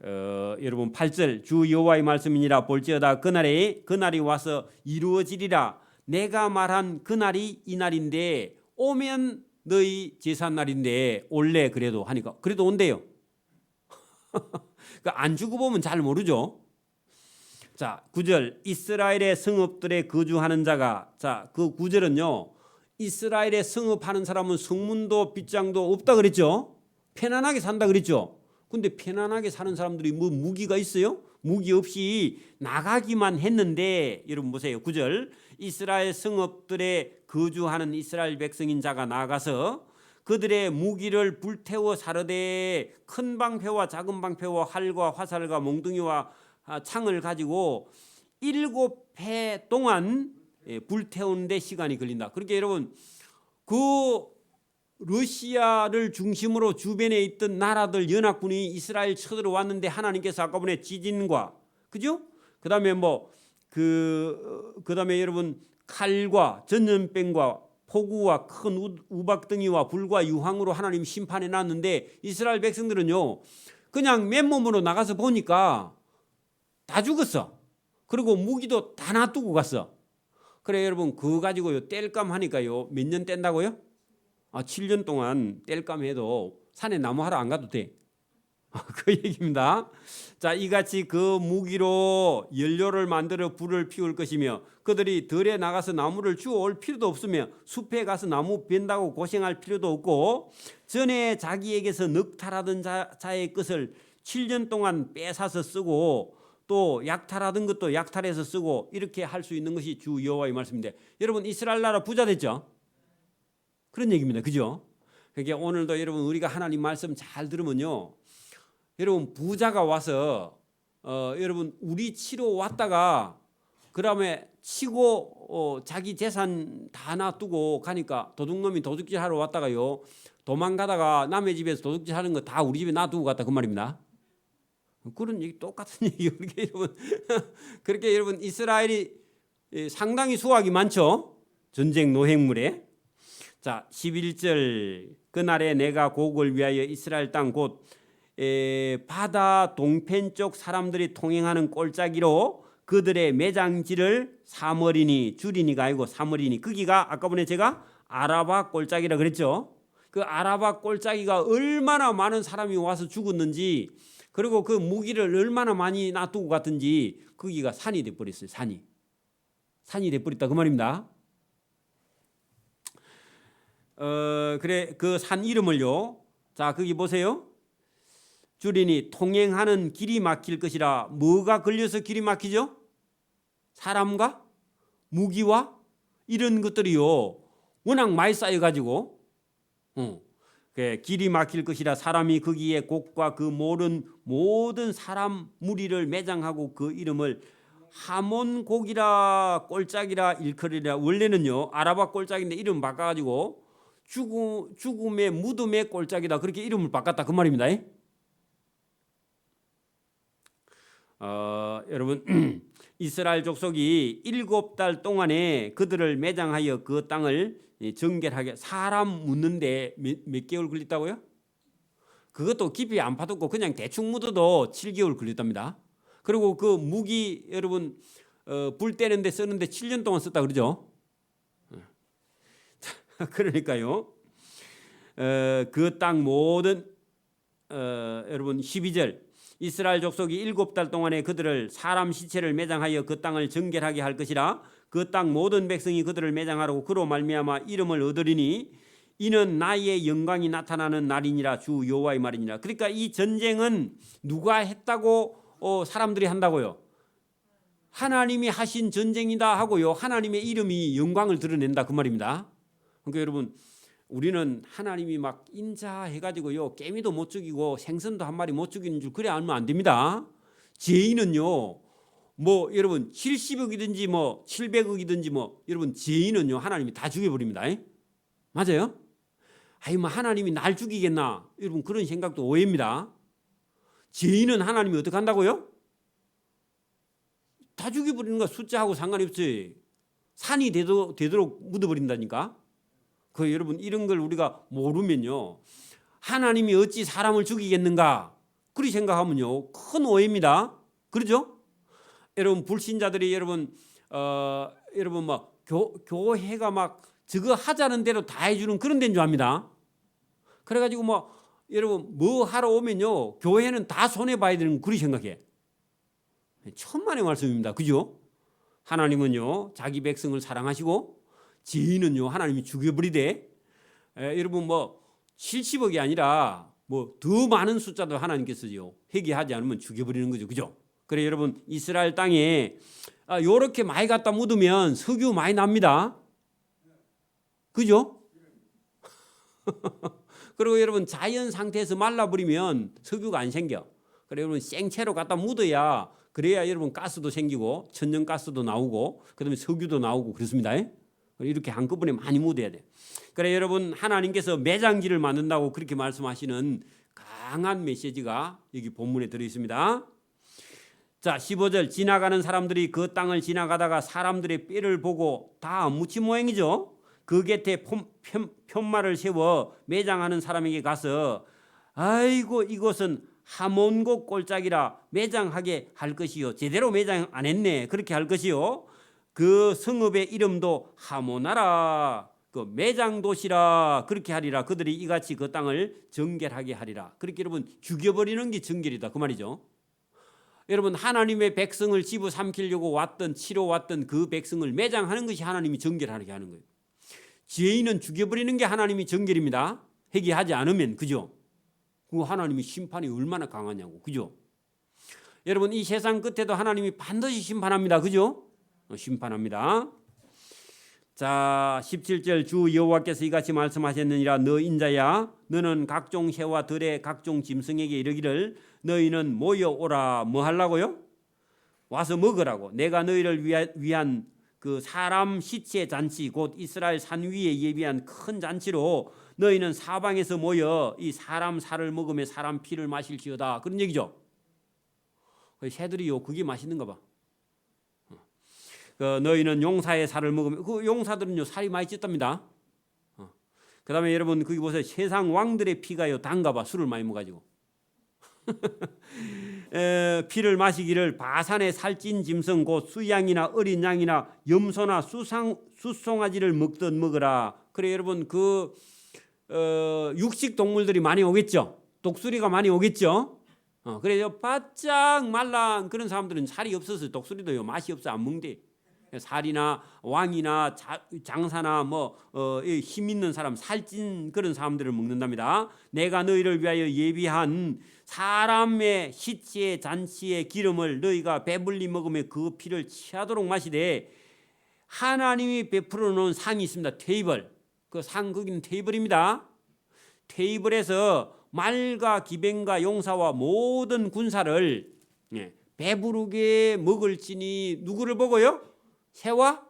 여러분 8절 주 여호와의 말씀이니라. 볼지어다 그날이 와서 이루어지리라. 내가 말한 그날이 이 날인데 오면 너희 제삿날인데 올래 그래도 하니까 그래도 온대요. 안 주고 보면 잘 모르죠. 자, 9절 이스라엘의 성읍들에 거주하는 자가, 자, 그 9절은요 이스라엘에 성읍하는 사람은 성문도 빗장도 없다 그랬죠. 편안하게 산다 그랬죠. 근데 편안하게 사는 사람들이 뭐 무기가 있어요? 무기 없이 나가기만 했는데 여러분 보세요. 9절 이스라엘 성읍들에 거주하는 이스라엘 백성인 자가 나가서 그들의 무기를 불태워 사르되 큰 방패와 작은 방패와 활과 화살과 몽둥이와 창을 가지고 7해 동안 불태우는데 시간이 걸린다. 그러니까 여러분 그 러시아를 중심으로 주변에 있던 나라들 연합군이 이스라엘 쳐들어왔는데 하나님께서 아까 보내 지진과 그죠? 그다음에 그다음에 여러분 칼과 전염병과 폭우와 큰 우박덩이와 불과 유황으로 하나님 심판해 놨는데 이스라엘 백성들은요 그냥 맨몸으로 나가서 보니까 다 죽었어. 그리고 무기도 다 놔두고 갔어. 그래 여러분 그거 가지고요 땔감 하니까요 몇 년 뗀다고요? 7년 동안 땔감 해도 산에 나무 하러 안 가도 돼. 그 얘기입니다. 자, 이같이 그 무기로 연료를 만들어 불을 피울 것이며 그들이 들에 나가서 나무를 주워올 필요도 없으며 숲에 가서 나무 벤다고 고생할 필요도 없고 전에 자기에게서 넉탈하던 자의 것을 7년 동안 뺏어서 쓰고 또 약탈하던 것도 약탈해서 쓰고 이렇게 할 수 있는 것이 주 여호와의 말씀인데 여러분 이스라엘 나라 부자 됐죠? 그런 얘기입니다. 그죠? 그러니까 오늘도 여러분 우리가 하나님 말씀 잘 들으면요. 여러분 부자가 와서 여러분 우리 치러 왔다가 그다음에 치고 자기 재산 다 놔두고 가니까 도둑놈이 도둑질 하러 왔다가요. 도망가다가 남의 집에서 도둑질 하는 거 다 우리 집에 놔두고 갔다 그 말입니다. 그런 얘기 똑같은 얘기예요. 그렇게 여러분 그렇게 여러분 이스라엘이 상당히 수확이 많죠. 전쟁 노획물에. 자, 11절 그날에 내가 곡을 위하여 이스라엘 땅 곧 바다 동편 쪽 사람들이 통행하는 골짜기로 그들의 매장지를 삼으리니 줄이니가 아니고 삼으리니 거기가 아까 전에 제가 아라바 골짜기라 그랬죠. 그 아라바 골짜기가 얼마나 많은 사람이 와서 죽었는지 그리고 그 무기를 얼마나 많이 놔두고 갔든지 거기가 산이 돼버렸어요. 산이 돼버렸다 그 말입니다. 그래 그 산 이름을요. 자 거기 보세요. 줄이니 통행하는 길이 막힐 것이라. 뭐가 걸려서 길이 막히죠? 사람과 무기와 이런 것들이요. 워낙 많이 쌓여가지고 길이 막힐 것이라. 사람이 거기에 곡과 그 모든 사람 무리를 매장하고 그 이름을 하몬곡이라 골짜기라 일컬으리라. 원래는요 아라바 골짜기인데 이름 바꿔가지고 죽음의 무덤의 골짜기다 그렇게 이름을 바꿨다 그 말입니다. 여러분 이스라엘 족속이 7달 동안에 그들을 매장하여 그 땅을 정결하게 사람 묻는데 몇 개월 걸렸다고요? 그것도 깊이 안 파듣고 그냥 대충 묻어도 7개월 걸렸답니다. 그리고 그 무기 여러분 불 떼는데 쓰는데 7년 동안 썼다 그러죠. 그러니까요. 그 땅 모든 여러분 12절 이스라엘 족속이 7달 동안에 그들을 사람 시체를 매장하여 그 땅을 정결하게 할 것이라. 그 땅 모든 백성이 그들을 매장하라고 그로 말미암아 이름을 얻으리니 이는 나의 영광이 나타나는 날이니라 주 여호와의 말이니라. 그러니까 이 전쟁은 누가 했다고 사람들이 한다고요? 하나님이 하신 전쟁이다 하고요. 하나님의 이름이 영광을 드러낸다 그 말입니다. 그러니까 여러분 우리는 하나님이 막 인자해가지고요 깨미도 못 죽이고 생선도 한 마리 못 죽이는 줄 그래 알면 안 됩니다. 죄인은요 뭐 여러분 70억이든지 뭐 700억이든지 뭐 여러분 죄인은요 하나님이 다 죽여버립니다. 맞아요? 아이 뭐 하나님이 날 죽이겠나 여러분 그런 생각도 오해입니다. 죄인은 하나님이 어떻게 한다고요? 다 죽여버리는 거 숫자하고 상관이 없지. 산이 되도록 묻어버린다니까. 그 여러분 이런 걸 우리가 모르면요 하나님이 어찌 사람을 죽이겠는가 그리 생각하면요 큰 오해입니다. 그렇죠? 여러분 불신자들이 여러분 막 교회가 막 저거 하자는 대로 다 해주는 그런 데인 줄 압니다. 그래가지고 뭐 여러분 뭐 하러 오면요 교회는 다 손해 봐야 되는 그리 생각해. 천만의 말씀입니다. 그죠? 하나님은요 자기 백성을 사랑하시고 죄인은요 하나님이 죽여버리되 여러분 뭐 70억이 아니라 뭐 더 많은 숫자도 하나님께서요 회개하지 않으면 죽여버리는 거죠. 그죠? 그래 여러분 이스라엘 땅에 요렇게 많이 갖다 묻으면 석유 많이 납니다. 그죠? 그리고 여러분 자연 상태에서 말라버리면 석유가 안 생겨. 그래 여러분 생채로 갖다 묻어야 그래야 여러분 가스도 생기고 천연가스도 나오고 그다음에 석유도 나오고 그렇습니다. 이렇게 한꺼번에 많이 묻어야 돼. 그래 여러분 하나님께서 매장지를 만든다고 그렇게 말씀하시는 강한 메시지가 여기 본문에 들어 있습니다. 자 15절 지나가는 사람들이 그 땅을 지나가다가 사람들의 뼈를 보고 다 무치 모양이죠. 그 곁에 편말을 세워 매장하는 사람에게 가서 아이고 이것은 하몬고 꼴짝이라 매장하게 할 것이요. 제대로 매장 안 했네. 그렇게 할 것이요. 그 성읍의 이름도 하모나라 그 매장도시라 그렇게 하리라. 그들이 이같이 그 땅을 정결하게 하리라. 그렇게 여러분 죽여버리는 게 정결이다 그 말이죠. 여러분 하나님의 백성을 집어삼키려고 왔던 치러 왔던 그 백성을 매장하는 것이 하나님이 정결하게 하는 거예요. 죄인은 죽여버리는 게 하나님이 정결입니다. 회개하지 않으면. 그죠? 그 하나님이 심판이 얼마나 강하냐고. 그죠? 여러분 이 세상 끝에도 하나님이 반드시 심판합니다. 그죠? 심판합니다. 자 17절 주 여호와께서 이같이 말씀하셨느니라. 너 인자야 너는 각종 새와 들의 각종 짐승에게 이르기를 너희는 모여오라. 뭐 하려고요? 와서 먹으라고. 내가 너희를 위한 그 사람 시체 잔치 곧 이스라엘 산 위에 예비한 큰 잔치로 너희는 사방에서 모여 이 사람 살을 먹으며 사람 피를 마실지어다. 그런 얘기죠. 새들이요 그게 맛있는가 봐. 너희는 용사의 살을 먹으면 그 용사들은요 살이 많이 쪘답니다. 그 다음에 여러분 거기 보세요. 세상 왕들의 피가요 단가 봐. 술을 많이 먹어가지고 피를 마시기를 바산의 살찐 짐승 곧 수양이나 어린 양이나 염소나 수송아지를 먹듯 먹으라. 그래 여러분 그 육식 동물들이 많이 오겠죠. 독수리가 많이 오겠죠. 그래서 바짝 말랑 그런 사람들은 살이 없어서 독수리도요 맛이 없어 안 먹대. 살이나 왕이나 장사나 뭐 힘 있는 사람 살찐 그런 사람들을 먹는답니다. 내가 너희를 위하여 예비한 사람의 시체의 잔치의 기름을 너희가 배불리 먹으며 그 피를 취하도록 마시되 하나님이 베풀어 놓은 상이 있습니다. 테이블. 그 상 거기는 테이블입니다. 테이블에서 말과 기병과 용사와 모든 군사를 배부르게 먹을지니 누구를 보고요? 새와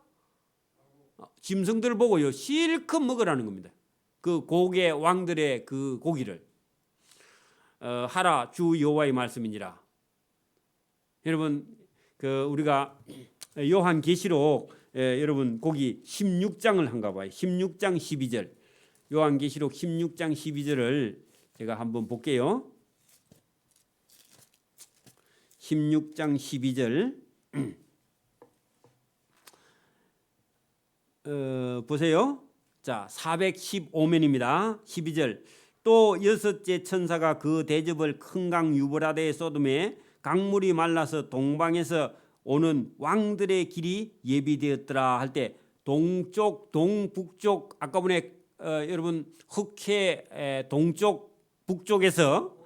짐승들을 보고요 실컷 먹으라는 겁니다. 그 고개 왕들의 그 고기를 하라 주 여호와의 말씀이니라. 여러분 그 우리가 요한계시록 여러분 거기 16장을 한가 봐요. 16장 12절 요한계시록 16장 12절을 제가 한번 볼게요. 16장 12절 보세요. 자, 415면입니다. 12절. 또 여섯째 천사가 그 대접을 큰 강 유브라데에 쏟음에 강물이 말라서 동방에서 오는 왕들의 길이 예비되었더라 할 때 동쪽, 동북쪽 아까 보네 여러분 흑해 동쪽 북쪽에서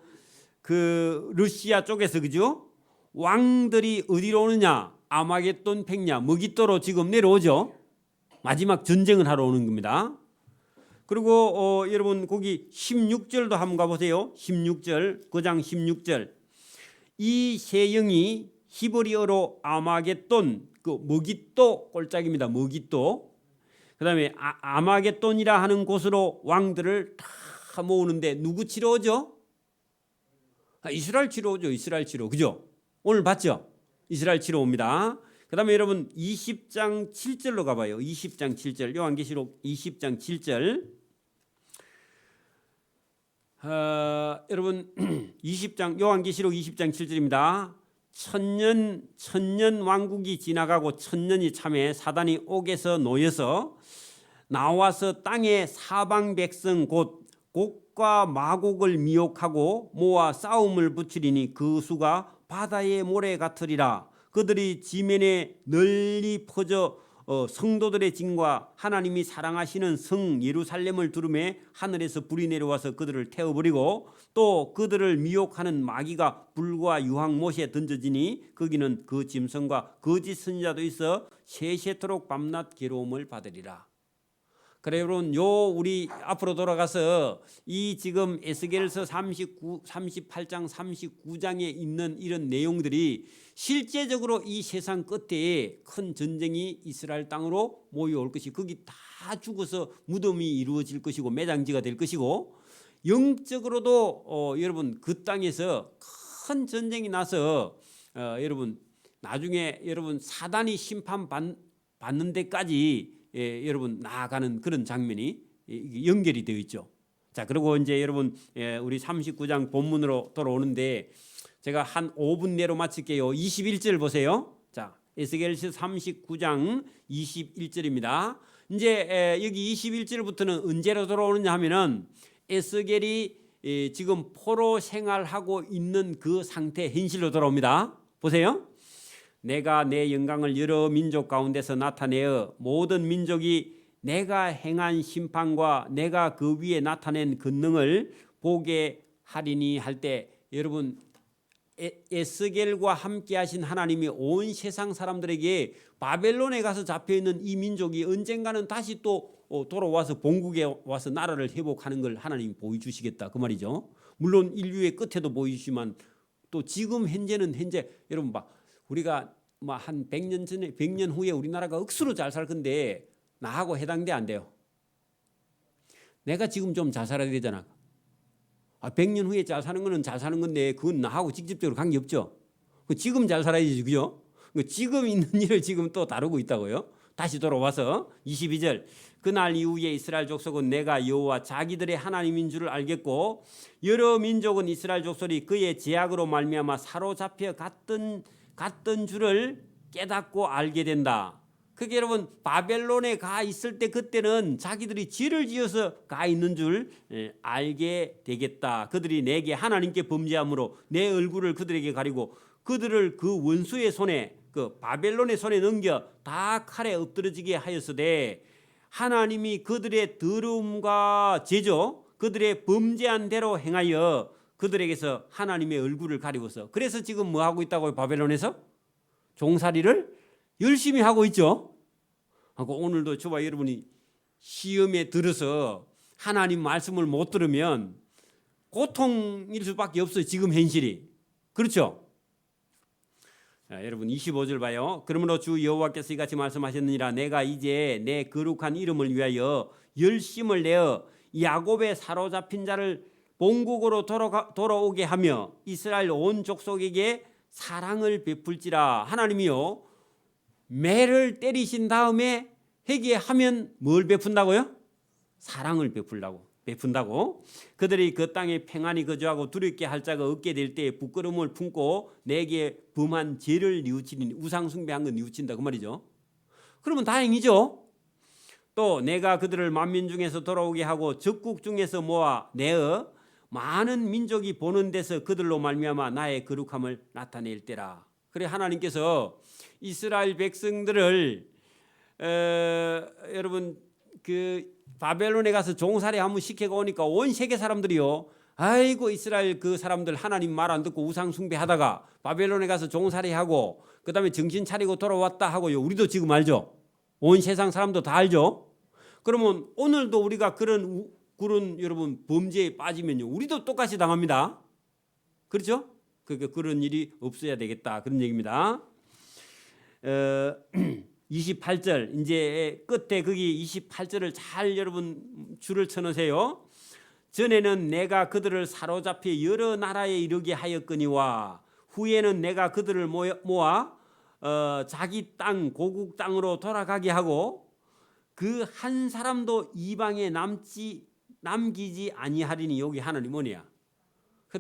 그 러시아 쪽에서 그죠? 왕들이 어디로 오느냐? 아마겟돈 백야 머깃도로 지금 내려오죠. 마지막 전쟁을 하러 오는 겁니다. 그리고 여러분 거기 16절도 한번 가보세요. 16절 9장 16절. 이 세 영이 히브리어로 아마겟돈 그 머깃도 꼴짝입니다. 머깃도. 그다음에 아마겟돈이라 하는 곳으로 왕들을 다 모으는데 누구 치러 오죠? 이스라엘 치러 오죠. 이스라엘 치러. 그죠? 오늘 봤죠? 이스라엘 치러 옵니다. 그다음에 여러분 20장 7절로 가봐요. 20장 7절 요한계시록 20장 7절. 여러분 20장 요한계시록 20장 7절입니다. 천년 왕국이 지나가고 천년이 참에 사단이 옥에서 놓여서 나와서 땅의 사방 백성 곧 곡과 마곡을 미혹하고 모아 싸움을 붙이리니 그 수가 바다의 모래 같으리라. 그들이 지면에 널리 퍼져 성도들의 진과 하나님이 사랑하시는 성 예루살렘을 두루매 하늘에서 불이 내려와서 그들을 태워버리고 또 그들을 미혹하는 마귀가 불과 유황못에 던져지니 거기는 그 짐승과 거짓 선지자도 있어 세세토록 밤낮 괴로움을 받으리라. 그래 여러분 우리 앞으로 돌아가서 이 지금 에스겔서 38장 39장에 있는 이런 내용들이 실제적으로 이 세상 끝에 큰 전쟁이 이스라엘 땅으로 모여올 것이 거기 다 죽어서 무덤이 이루어질 것이고 매장지가 될 것이고 영적으로도 여러분 그 땅에서 큰 전쟁이 나서 여러분 나중에 여러분 사단이 심판받는 데까지 여러분 나아가는 그런 장면이 연결이 되어 있죠. 자, 그리고 이제 여러분 우리 39장 본문으로 돌아오는데 제가 한 5분 내로 마칠게요. 21절 보세요. 자, 에스겔서 39장 21절입니다. 이제 여기 21절부터는 언제로 돌아오느냐 하면은 에스겔이 지금 포로 생활하고 있는 그 상태 현실로 돌아옵니다. 보세요. 내가 내 영광을 여러 민족 가운데서 나타내어 모든 민족이 내가 행한 심판과 내가 그 위에 나타낸 권능을 보게 하리니 할 때 여러분 에스겔과 함께 하신 하나님이 온 세상 사람들에게 바벨론에 가서 잡혀있는 이 민족이 언젠가는 다시 또 돌아와서 본국에 와서 나라를 회복하는 걸 하나님이 보여주시겠다 그 말이죠. 물론 인류의 끝에도 보여주시지만 또 지금 현재는 여러분 봐 우리가 한 100년 전에 100년 후에 우리나라가 억수로 잘 살 건데 나하고 해당돼 안 돼요. 내가 지금 좀 잘 살아야 되잖아. 100년 후에 잘 사는 거는 잘 사는 건데 그건 나하고 직접적으로 관계 없죠. 지금 잘 살아야지 그죠? 지금 있는 일을 지금 또 다루고 있다고요. 다시 돌아와서 22절 그날 이후에 이스라엘 족속은 내가 여호와 자기들의 하나님인 줄을 알겠고 여러 민족은 이스라엘 족속이 그의 제약으로 말미암아 사로잡혀 갔던 줄을 깨닫고 알게 된다. 그게 여러분 바벨론에 가 있을 때 그때는 자기들이 죄를 지어서 가 있는 줄 알게 되겠다. 그들이 내게 하나님께 범죄함으로 내 얼굴을 그들에게 가리고 그들을 그 원수의 손에 그 바벨론의 손에 넘겨 다 칼에 엎드러지게 하였으되 하나님이 그들의 더러움과 죄죠 그들의 범죄한 대로 행하여 그들에게서 하나님의 얼굴을 가리고서 그래서 지금 뭐 하고 있다고요? 바벨론에서 종살이를 열심히 하고 있죠. 하고 오늘도 저와 여러분이 시험에 들어서 하나님 말씀을 못 들으면 고통일 수밖에 없어요. 지금 현실이. 그렇죠? 자, 여러분 25절 봐요. 그러므로 주 여호와께서 이같이 말씀하셨느니라 내가 이제 내 거룩한 이름을 위하여 열심을 내어 야곱의 사로잡힌 자를 본국으로 돌아오게 하며 이스라엘 온 족속에게 사랑을 베풀지라. 하나님이요 매를 때리신 다음에 회개하면 뭘 베푼다고요? 사랑을 베푼다고. 그들이 그 땅에 평안히 거주하고 두렵게 할 자가 없게 될 때에 부끄러움을 품고 내게 범한 죄를 뉘우치니 우상 숭배한 건 뉘우친다 그 말이죠. 그러면 다행이죠. 또 내가 그들을 만민 중에서 돌아오게 하고 적국 중에서 모아 내어 많은 민족이 보는 데서 그들로 말미암아 나의 거룩함을 나타낼 때라. 그래 하나님께서 이스라엘 백성들을 여러분 그 바벨론에 가서 종살이 한번 시켜가 오니까 온 세계 사람들이요, 아이고 이스라엘 그 사람들 하나님 말 안 듣고 우상 숭배하다가 바벨론에 가서 종살이하고 그 다음에 정신 차리고 돌아왔다 하고요. 우리도 지금 알죠. 온 세상 사람도 다 알죠. 그러면 오늘도 우리가 그런 여러분 범죄에 빠지면요, 우리도 똑같이 당합니다. 그렇죠? 그러니까 그런 일이 없어야 되겠다 그런 얘기입니다. 28절 이제 끝에 거기 28절을 잘 여러분 줄을 쳐놓으세요. 전에는 내가 그들을 사로잡혀 여러 나라에 이르게 하였거니와 후에는 내가 그들을 모아 자기 땅 고국 땅으로 돌아가게 하고 그 한 사람도 이방에 남기지 아니하리니. 여기 하나님 뭐냐?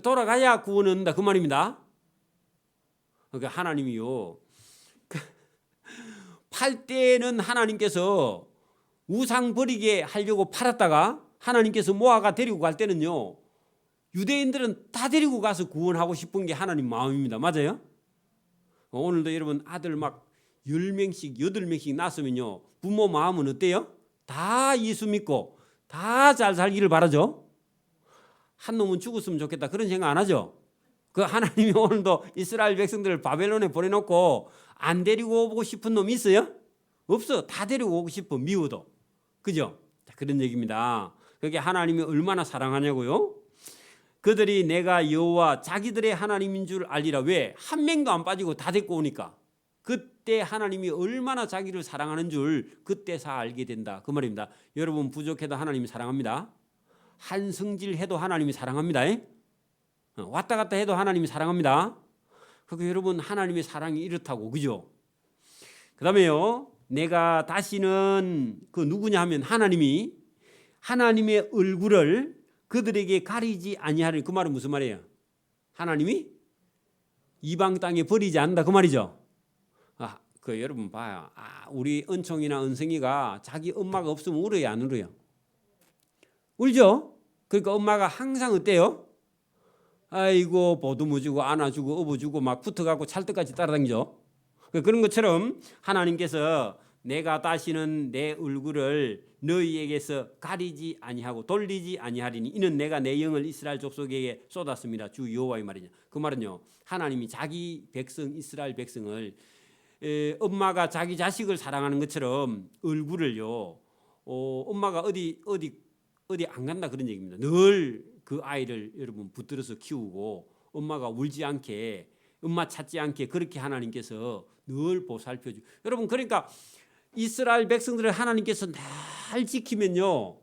돌아가야 구원을 얻는다 그 말입니다. 그러니까 하나님이요, 팔 때는 하나님께서 우상 버리게 하려고 팔았다가 하나님께서 모아가 데리고 갈 때는요, 유대인들은 다 데리고 가서 구원하고 싶은 게 하나님 마음입니다. 맞아요? 오늘도 여러분 아들 막 10명씩 8명씩 낳았으면요, 부모 마음은 어때요? 다 예수 믿고 다 잘 살기를 바라죠. 한 놈은 죽었으면 좋겠다 그런 생각 안 하죠. 그 하나님이 오늘도 이스라엘 백성들을 바벨론에 보내놓고 안 데리고 오고 싶은 놈이 있어요? 없어. 다 데리고 오고 싶어, 미워도. 그죠? 그런 얘기입니다. 그게 하나님이 얼마나 사랑하냐고요. 그들이 내가 여호와 자기들의 하나님인 줄 알리라. 왜? 한 명도 안 빠지고 다 데리고 오니까. 그때 하나님이 얼마나 자기를 사랑하는 줄 그때서 알게 된다 그 말입니다. 여러분 부족해도 하나님이 사랑합니다. 한성질 해도 하나님이 사랑합니다. 왔다 갔다 해도 하나님이 사랑합니다. 그러니까 여러분 하나님의 사랑이 이렇다고, 그죠? 그 다음에요, 내가 다시는 그 누구냐 하면 하나님이 하나님의 얼굴을 그들에게 가리지 아니하리니. 그 말은 무슨 말이에요? 하나님이 이방 땅에 버리지 않는다 그 말이죠. 그 여러분 봐요. 우리 은총이나 은성이가 자기 엄마가 없으면 울어요, 안 울어요? 울죠. 그러니까 엄마가 항상 어때요? 아이고 보듬어주고 안아주고 업어주고 막 붙어가고 찰떡같이 따라다니죠. 그런 것처럼 하나님께서 내가 다시는 내 얼굴을 너희에게서 가리지 아니하고 돌리지 아니하리니 이는 내가 내 영을 이스라엘 족속에게 쏟았습니다. 주 여호와의 말이냐. 그 말은요, 하나님이 자기 백성 이스라엘 백성을 엄마가 자기 자식을 사랑하는 것처럼 얼굴을요, 엄마가 어디 안 간다 그런 얘기입니다. 늘 그 아이를 여러분 붙들어서 키우고 엄마가 울지 않게, 엄마 찾지 않게 그렇게 하나님께서 늘 보살펴주. 여러분 그러니까 이스라엘 백성들을 하나님께서 날 지키면요,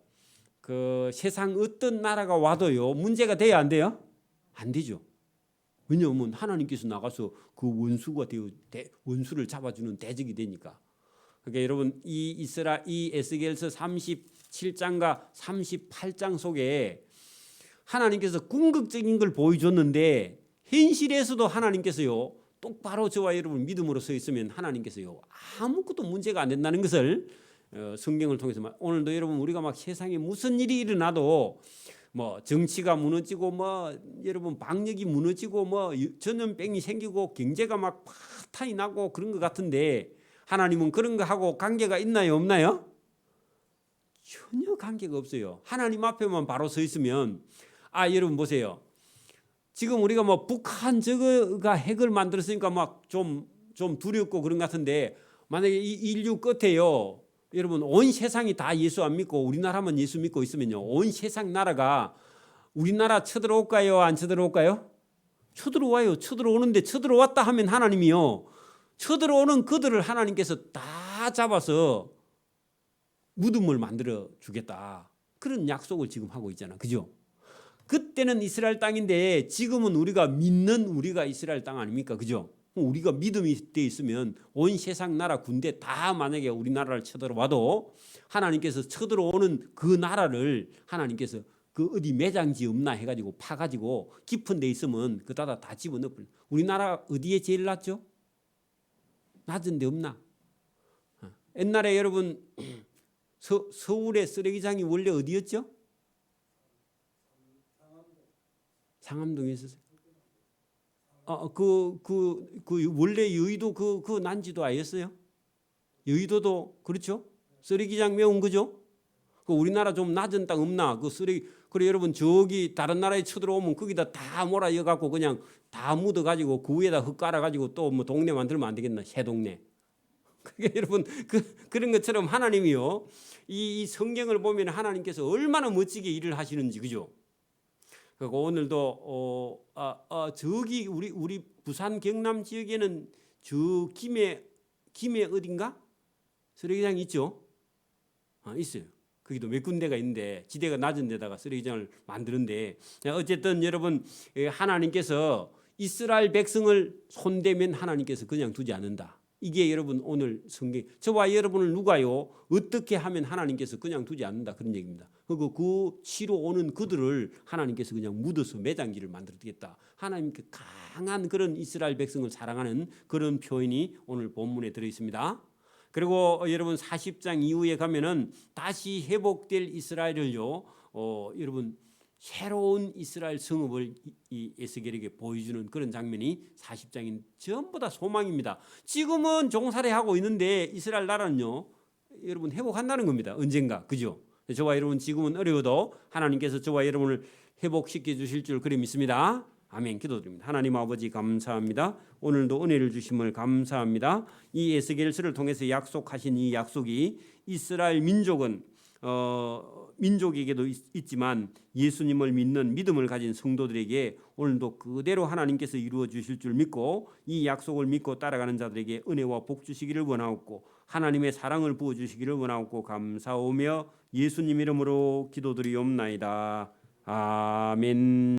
그 세상 어떤 나라가 와도요 문제가 돼야 안 돼요? 안 되죠. 왜냐하면 하나님께서 나가서 그 원수가 되어 원수를 잡아주는 대적이 되니까. 그러니까 여러분 이 에스겔서 37장과 38장 속에 하나님께서 궁극적인 걸 보여줬는데 현실에서도 하나님께서요 똑바로 저와 여러분 믿음으로 서 있으면 하나님께서요 아무것도 문제가 안 된다는 것을 성경을 통해서 오늘도 여러분 우리가 막 세상에 무슨 일이 일어나도 뭐 정치가 무너지고 뭐 여러분 방역이 무너지고 뭐 전염병이 생기고 경제가 막 파탄이 나고 그런 것 같은데 하나님은 그런 거 하고 관계가 있나요, 없나요? 전혀 관계가 없어요. 하나님 앞에만 바로 서 있으면 여러분 보세요. 지금 우리가 뭐 북한 저거가 핵을 만들었으니까 막 좀 두렵고 그런 것 같은데 만약에 이 인류 끝에요, 여러분 온 세상이 다 예수 안 믿고 우리나라만 예수 믿고 있으면요 온 세상 나라가 우리나라 쳐들어올까요, 안 쳐들어올까요? 쳐들어와요. 쳐들어오는데 쳐들어왔다 하면 하나님이요 쳐들어오는 그들을 하나님께서 다 잡아서 무덤을 만들어 주겠다 그런 약속을 지금 하고 있잖아, 그죠? 그때는 이스라엘 땅인데 지금은 우리가 믿는 우리가 이스라엘 땅 아닙니까, 그죠? 우리가 믿음이 돼 있으면 온 세상 나라 군대 다 만약에 우리나라를 쳐들어와도 하나님께서 쳐들어오는 그 나라를 하나님께서 그 어디 매장지 없나 해가지고 파가지고 깊은 데 있으면 그 다 집어넣어. 우리나라 어디에 제일 낮죠? 낮은 데 없나? 옛날에 여러분 서울의 쓰레기장이 원래 어디였죠? 상암동에 있었어요. 원래 여의도 그 난지도 아니었어요? 여의도도 그렇죠? 쓰레기장 메운 거죠? 그 우리나라 좀 낮은 땅 없나? 그 쓰레기 그래 여러분 저기 다른 나라에 쳐들어오면 거기다 다 몰아여 갖고 그냥 다 묻어 가지고 그 위에다 흙 깔아 가지고 또 뭐 동네 만들면 안 되겠나? 새 동네. 그게 여러분 그런 것처럼 하나님이요. 이 성경을 보면 하나님께서 얼마나 멋지게 일을 하시는지 그죠? 그리고 오늘도 저기 우리 부산 경남 지역에는 저 김해 어딘가 쓰레기장이 있죠? 있어요. 거기도 몇 군데가 있는데 지대가 낮은 데다가 쓰레기장을 만드는데 어쨌든 여러분 하나님께서 이스라엘 백성을 손대면 하나님께서 그냥 두지 않는다. 이게 여러분 오늘 성경 저와 여러분을 누가요 어떻게 하면 하나님께서 그냥 두지 않는다 그런 얘기입니다. 그리고 그 치러 오는 그들을 하나님께서 그냥 묻어서 매장기를 만들어주겠다. 하나님께 강한 그런 이스라엘 백성을 사랑하는 그런 표현이 오늘 본문에 들어 있습니다. 그리고 여러분 40장 이후에 가면은 다시 회복될 이스라엘을요. 여러분 새로운 이스라엘 성읍을 이 에스겔에게 보여주는 그런 장면이 40장인 전부 다 소망입니다. 지금은 종살이하고 있는데 이스라엘 나라는요. 여러분 회복한다는 겁니다. 언젠가 그죠? 저와 여러분 지금은 어려워도 하나님께서 저와 여러분을 회복시켜 주실 줄 그리 믿습니다. 아멘. 기도드립니다. 하나님 아버지 감사합니다. 오늘도 은혜를 주심을 감사합니다. 이 에스겔서를 통해서 약속하신 이 약속이 이스라엘 민족은 민족에게도 있지만 예수님을 믿는 믿음을 가진 성도들에게 오늘도 그대로 하나님께서 이루어 주실 줄 믿고 이 약속을 믿고 따라가는 자들에게 은혜와 복 주시기를 원하옵고 하나님의 사랑을 부어 주시기를 원하옵고 감사오며 예수님 이름으로 기도드리옵나이다. 아멘.